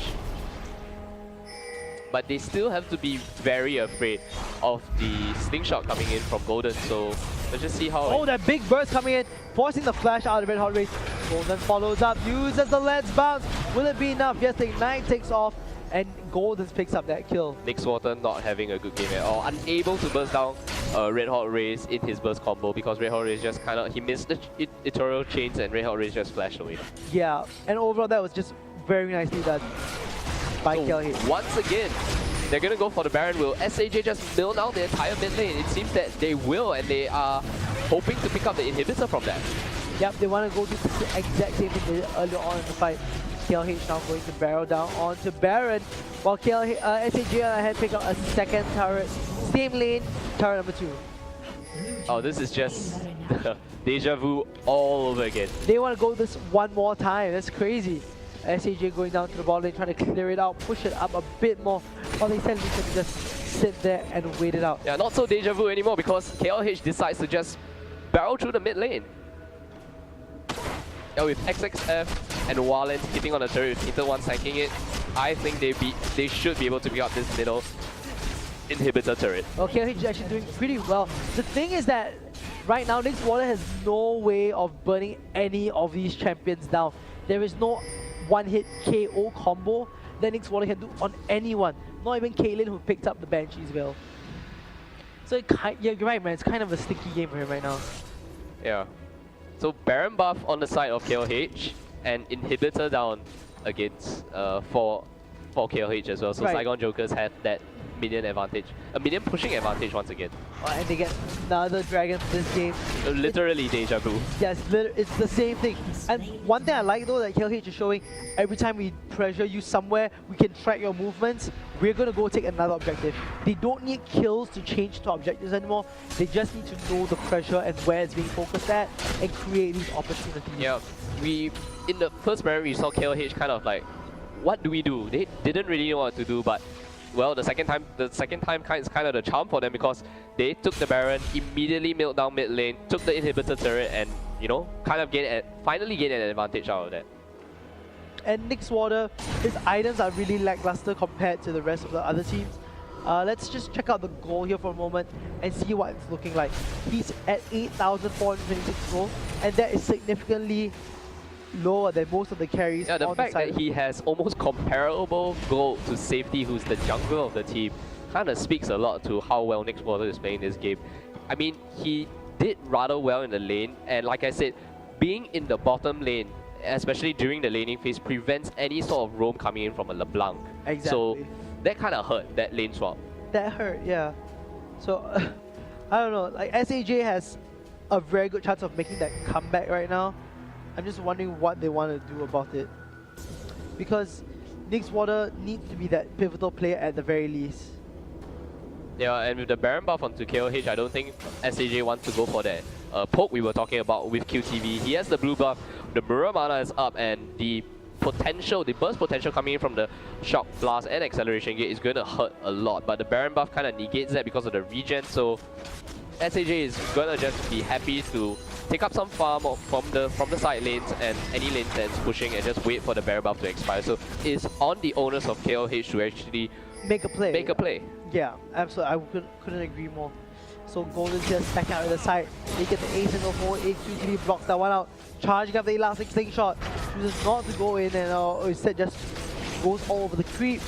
But they still have to be very afraid of the slingshot coming in from Golden, so let's just see how... Oh, that big burst coming in, forcing the flash out of Red Hot Race. Golden follows up, uses the Let's Bounce. Will it be enough? Yes, the Ignite takes off, and Golden picks up that kill. Nixwater not having a good game at all, unable to burst down Red Hot Race in his burst combo because Red Hot Race just kind of... he missed the ethereal chains and Red Hot Race just flashed away. Yeah, and overall that was just very nicely done by KLH. Once again, they're going to go for the Baron. Will SAJ just mill down the entire mid lane? It seems that they will, and they are hoping to pick up the inhibitor from that. Yep, they want to go do the exact same thing they did earlier on in the fight. KLH now going to barrel down onto Baron, while SAJ on ahead pick up a second turret. Same lane, turret number 2. Oh, this is just deja vu all over again. They want to go this one more time. That's crazy. SAJ going down to the bottom lane, trying to clear it out, push it up a bit more, while they said we can just sit there and wait it out. Yeah, not so deja vu anymore because KLH decides to just barrel through the mid lane. Yeah, with XXF and Wallen hitting on the turret with Inter 1 tanking it, I think they should be able to pick up this middle inhibitor turret. Well, KLH is actually doing pretty well. The thing is that right now, Nixwater has no way of burning any of these champions down. There is no one-hit KO combo that Nixwater can do on anyone. Not even Caitlyn, who picked up the Banshee's Veil. So yeah, you're right, man. It's kind of a sticky game for him right now. Yeah. So Baron buff on the side of KLH and inhibitor down against for KLH as well. So Right. Saigon Jokers have that minion advantage, a minion pushing advantage once again. And they get another dragon for this game. Literally deja vu. Yes, it's the same thing. And one thing I like though that KLH is showing, every time we pressure you somewhere, we can track your movements. We're gonna go take another objective. They don't need kills to change to objectives anymore. They just need to know the pressure and where it's being focused at and create these opportunities. Yeah, in the first Baron we saw KLH kind of like, what do we do? They didn't really know what to do, but well, the second time is kind of the charm for them because they took the Baron, immediately milled down mid lane, took the inhibitor turret, and you know, kind of finally gained an advantage out of that. And Nixwater, his items are really lackluster compared to the rest of the other teams. Let's just check out the goal here for a moment and see what it's looking like. He's at 8,426 gold, and that is significantly lower than most of the carries. Yeah, the on fact the side. that he has almost comparable gold to Safety, who's the jungler of the team, kind of speaks a lot to how well Nixwater is playing this game. I mean, he did rather well in the lane, and like I said, being in the bottom lane, especially during the laning phase, prevents any sort of roam coming in from a LeBlanc. Exactly. So that kind of hurt, that lane swap. That hurt, yeah. So, I don't know, like SAJ has a very good chance of making that comeback right now. I'm just wondering what they want to do about it. Because Nixwater needs to be that pivotal player at the very least. Yeah, and with the Baron buff onto KLH, I don't think SAJ wants to go for that poke we were talking about with QTV. He has the blue buff, the Mirror Mana is up, and the potential, the burst potential coming in from the shock blast and acceleration gate is going to hurt a lot. But the Baron buff kind of negates that because of the regen. So SAJ is going to just be happy to take up some farm from the side lanes and any lane that's pushing and just wait for the Baron buff to expire. So it's on the owners of KLH to actually make a play. Yeah, absolutely. I couldn't agree more. So Golden's just back out of the side. They get the ace in the hole. AQTV blocks that one out. Charging up the elastic slingshot. Chooses not to go in and instead just goes all over the creep.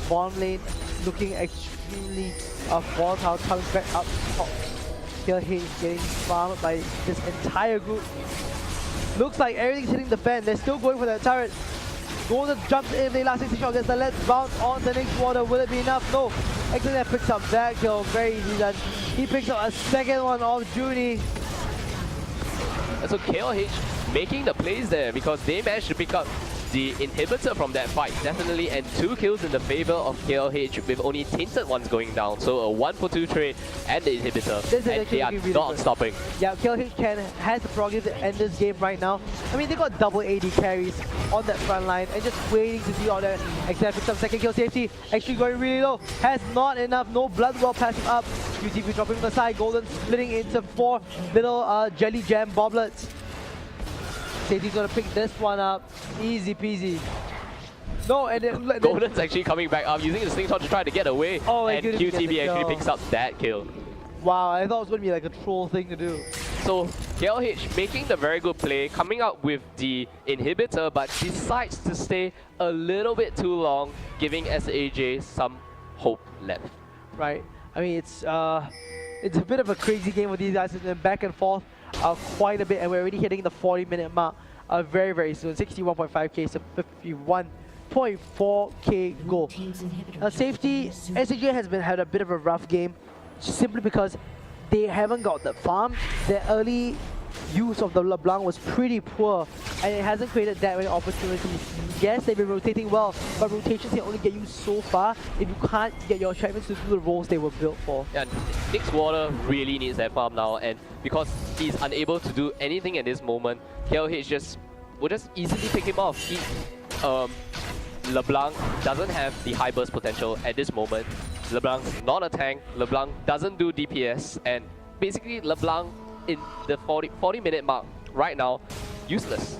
Bottom lane looking extremely volatile, coming back up top. KLH getting farmed by this entire group. Looks like everything's hitting the fan. They're still going for that turret. Golden jumps in, the elastic shot gets the let's bounce on the next water. Will it be enough? No. Excellent picks up that kill. Very easy done. He picks up a second one off Junie. So KLH making the plays there because they managed to pick up the inhibitor from that fight, definitely, and 2 kills in the favor of KLH with only tainted ones going down. So a 1-for-2 trade and the inhibitor, and they are really not stopping. Yeah, KLH has the prerogative to end this game right now. I mean, they got double AD carries on that front line and just waiting to see all that. Except for some second kill safety, actually going really low. Has not enough, no blood well passing up. QTV dropping on the side, Golden splitting into 4 little jelly jam boblets. Safety's gonna pick this one up. Easy peasy. No, and then Golden's actually coming back up, using the slingshot to try to get away. Oh, and QTV actually picks up that kill. Wow, I thought it was gonna be like a troll thing to do. So KLH making the very good play, coming up with the inhibitor, but decides to stay a little bit too long, giving SAJ some hope left. Right. I mean, it's a bit of a crazy game with these guys, and then back and forth quite a bit, and we're already hitting the 40-minute mark very, very soon. 61.5k to 51.4k goal. Safety, SAJ has had a bit of a rough game, simply because they haven't got the farm. Their early use of the LeBlanc was pretty poor, and it hasn't created that many opportunities. Yes, they've been rotating well, but rotations can only get you so far if you can't get your champions to do the roles they were built for. Yeah, Nick's Water really needs that farm now, and because he's unable to do anything at this moment, KLH will just easily pick him off. LeBlanc doesn't have the high burst potential at this moment. LeBlanc's not a tank, LeBlanc doesn't do DPS, and basically LeBlanc in the 40-minute mark right now, useless.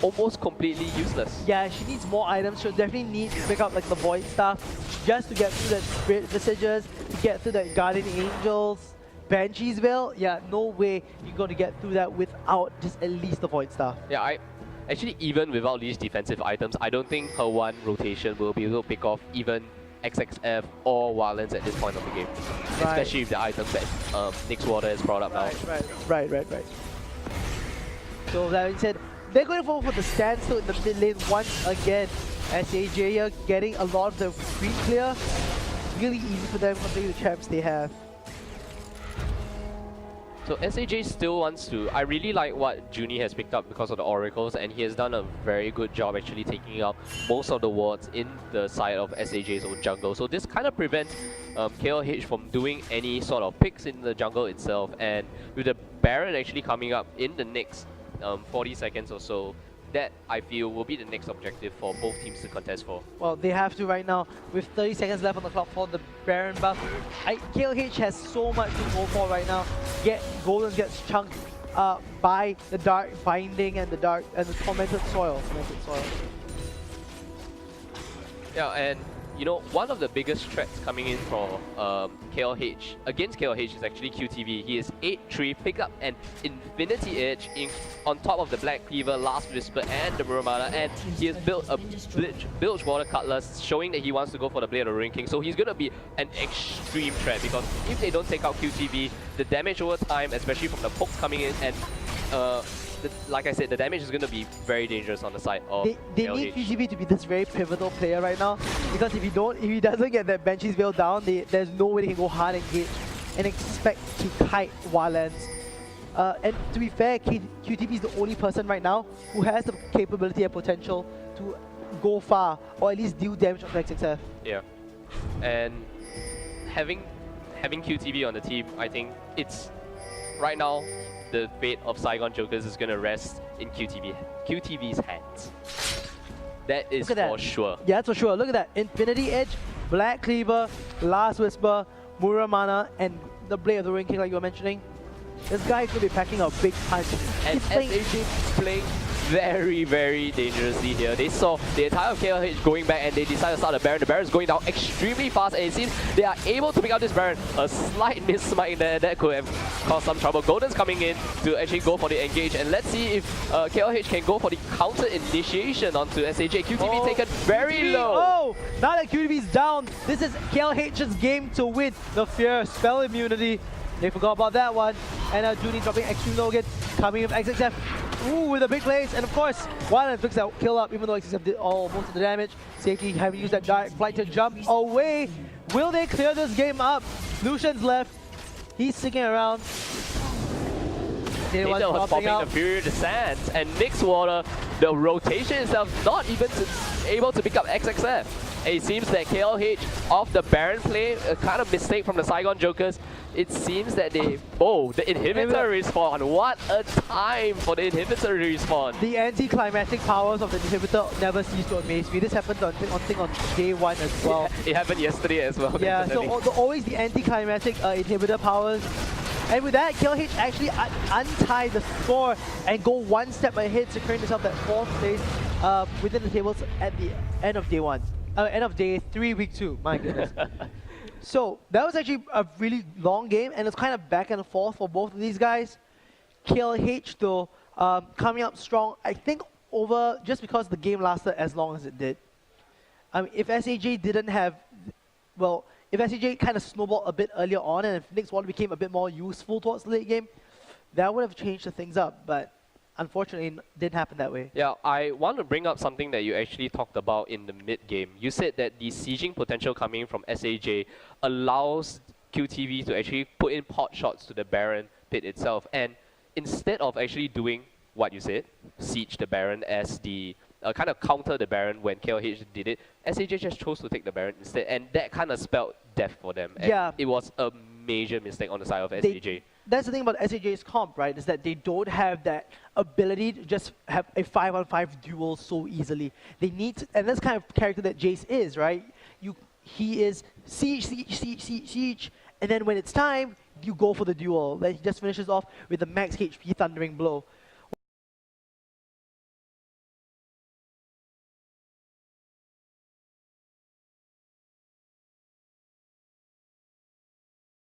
Almost completely useless. Yeah, she needs more items. She'll definitely need to pick up like the void stuff just to get through that Spirit Visages, to get through that Guardian Angels, Banshees Veil. Yeah, no way you're going to get through that without just at least the void stuff. Yeah, actually, even without these defensive items, I don't think her one rotation will be able to pick off even XXF or Wildlands at this point of the game. Right. Especially with the items that Nick's Water has brought up now. Right. So that being said, they're going for the standstill in the mid lane once again. SAJ here getting a lot of the free clear. Really easy for them considering the champs they have. So SAJ still wants to... I really like what Junie has picked up because of the oracles, and he has done a very good job actually taking out most of the wards in the side of SAJ's own jungle. So this kind of prevents KLH from doing any sort of picks in the jungle itself, and with the Baron actually coming up in the next 40 seconds or so, that I feel will be the next objective for both teams to contest for. Well, they have to right now with 30 seconds left on the clock for the Baron buff. KLH has so much to go for right now. Golden gets chunked by the Dark Binding and the Tormented Soil. Yeah, and you know, one of the biggest threats coming in for KLH, against KLH, is actually QTV. He is 8-3, picked up an Infinity Edge on top of the Black Cleaver, Last Whisper, and the Muramana, and he has built a Bilge Water Cutlass, showing that he wants to go for the Blade of the Ring King. So he's going to be an extreme threat, because if they don't take out QTV, the damage over time, especially from the pokes coming in, and like I said, the damage is going to be very dangerous on the side of They need QTV to be this very pivotal player right now, because if he doesn't get that Banshee's Veil down, there's no way they can go hard engage and expect to kite Wildlands. And to be fair, QTV is the only person right now who has the capability and potential to go far, or at least deal damage on XXF. Yeah, and having QTV on the team, I think right now, the fate of Saigon Jokers is going to rest in QTV's hands. That is for sure. Yeah, that's for sure. Look at that. Infinity Edge, Black Cleaver, Last Whisper, Muramana, and the Blade of the Ruin King like you were mentioning. This guy could be packing a big punch. And SAJ playing very, very dangerously here. They saw the entire KLH going back and they decided to start the Baron. The Baron is going down extremely fast and it seems they are able to pick up this Baron. A slight miss-smite there that could have caused some trouble. Golden's coming in to actually go for the engage, and let's see if KLH can go for the counter initiation onto SAJ. QTV taken very low. Oh, now that QTV's down, this is KLH's game to win. The Fear, Spell Immunity. They forgot about that one. And Junie dropping Extreme Logan, coming with XXF. Ooh, with a big blaze. And of course, Wildland picks that kill up, even though XXF did most of the damage. Safety having used that direct flight to jump away. Will they clear this game up? Lucian's left. He's sticking around. Nathan was popping the Fury Descent, and Mixwater, the rotation itself, not even able to pick up XXF. It seems that KLH off the Baron play, a kind of mistake from the Saigon Jokers. It seems that they... Oh, the inhibitor respawn. What a time for the inhibitor respawn. The anti-climatic powers of the inhibitor never cease to amaze me. This happened on day one as well. It happened yesterday as well. Yeah, definitely. so always the anti-climatic inhibitor powers. And with that, KLH actually untie the score and go one step ahead, securing themselves that 4th place within the tables at the end of day one. End of day 3, week 2. My goodness. So that was actually a really long game, and it's kind of back and forth for both of these guys. KLH though coming up strong. I think over just because the game lasted as long as it did. If SAJ didn't have, well, if SAJ kind of snowballed a bit earlier on, and if Nyx Water became a bit more useful towards the late game, that would have changed the things up. But unfortunately, it didn't happen that way. Yeah, I want to bring up something that you actually talked about in the mid-game. You said that the sieging potential coming from SAJ allows QTV to actually put in pot shots to the Baron pit itself. And instead of actually doing what you said, siege the Baron as the kind of counter the Baron when KLH did it, SAJ just chose to take the Baron instead. And that kind of spelled death for them. And yeah. It was a major mistake on the side of SAJ. That's the thing about SAJ's comp, right? Is that they don't have that ability to just have a 5-on-5 duel so easily. They need to, and that's kind of character that Jace is, right? He is siege, and then when it's time, you go for the duel. Then he just finishes off with a max HP Thundering Blow.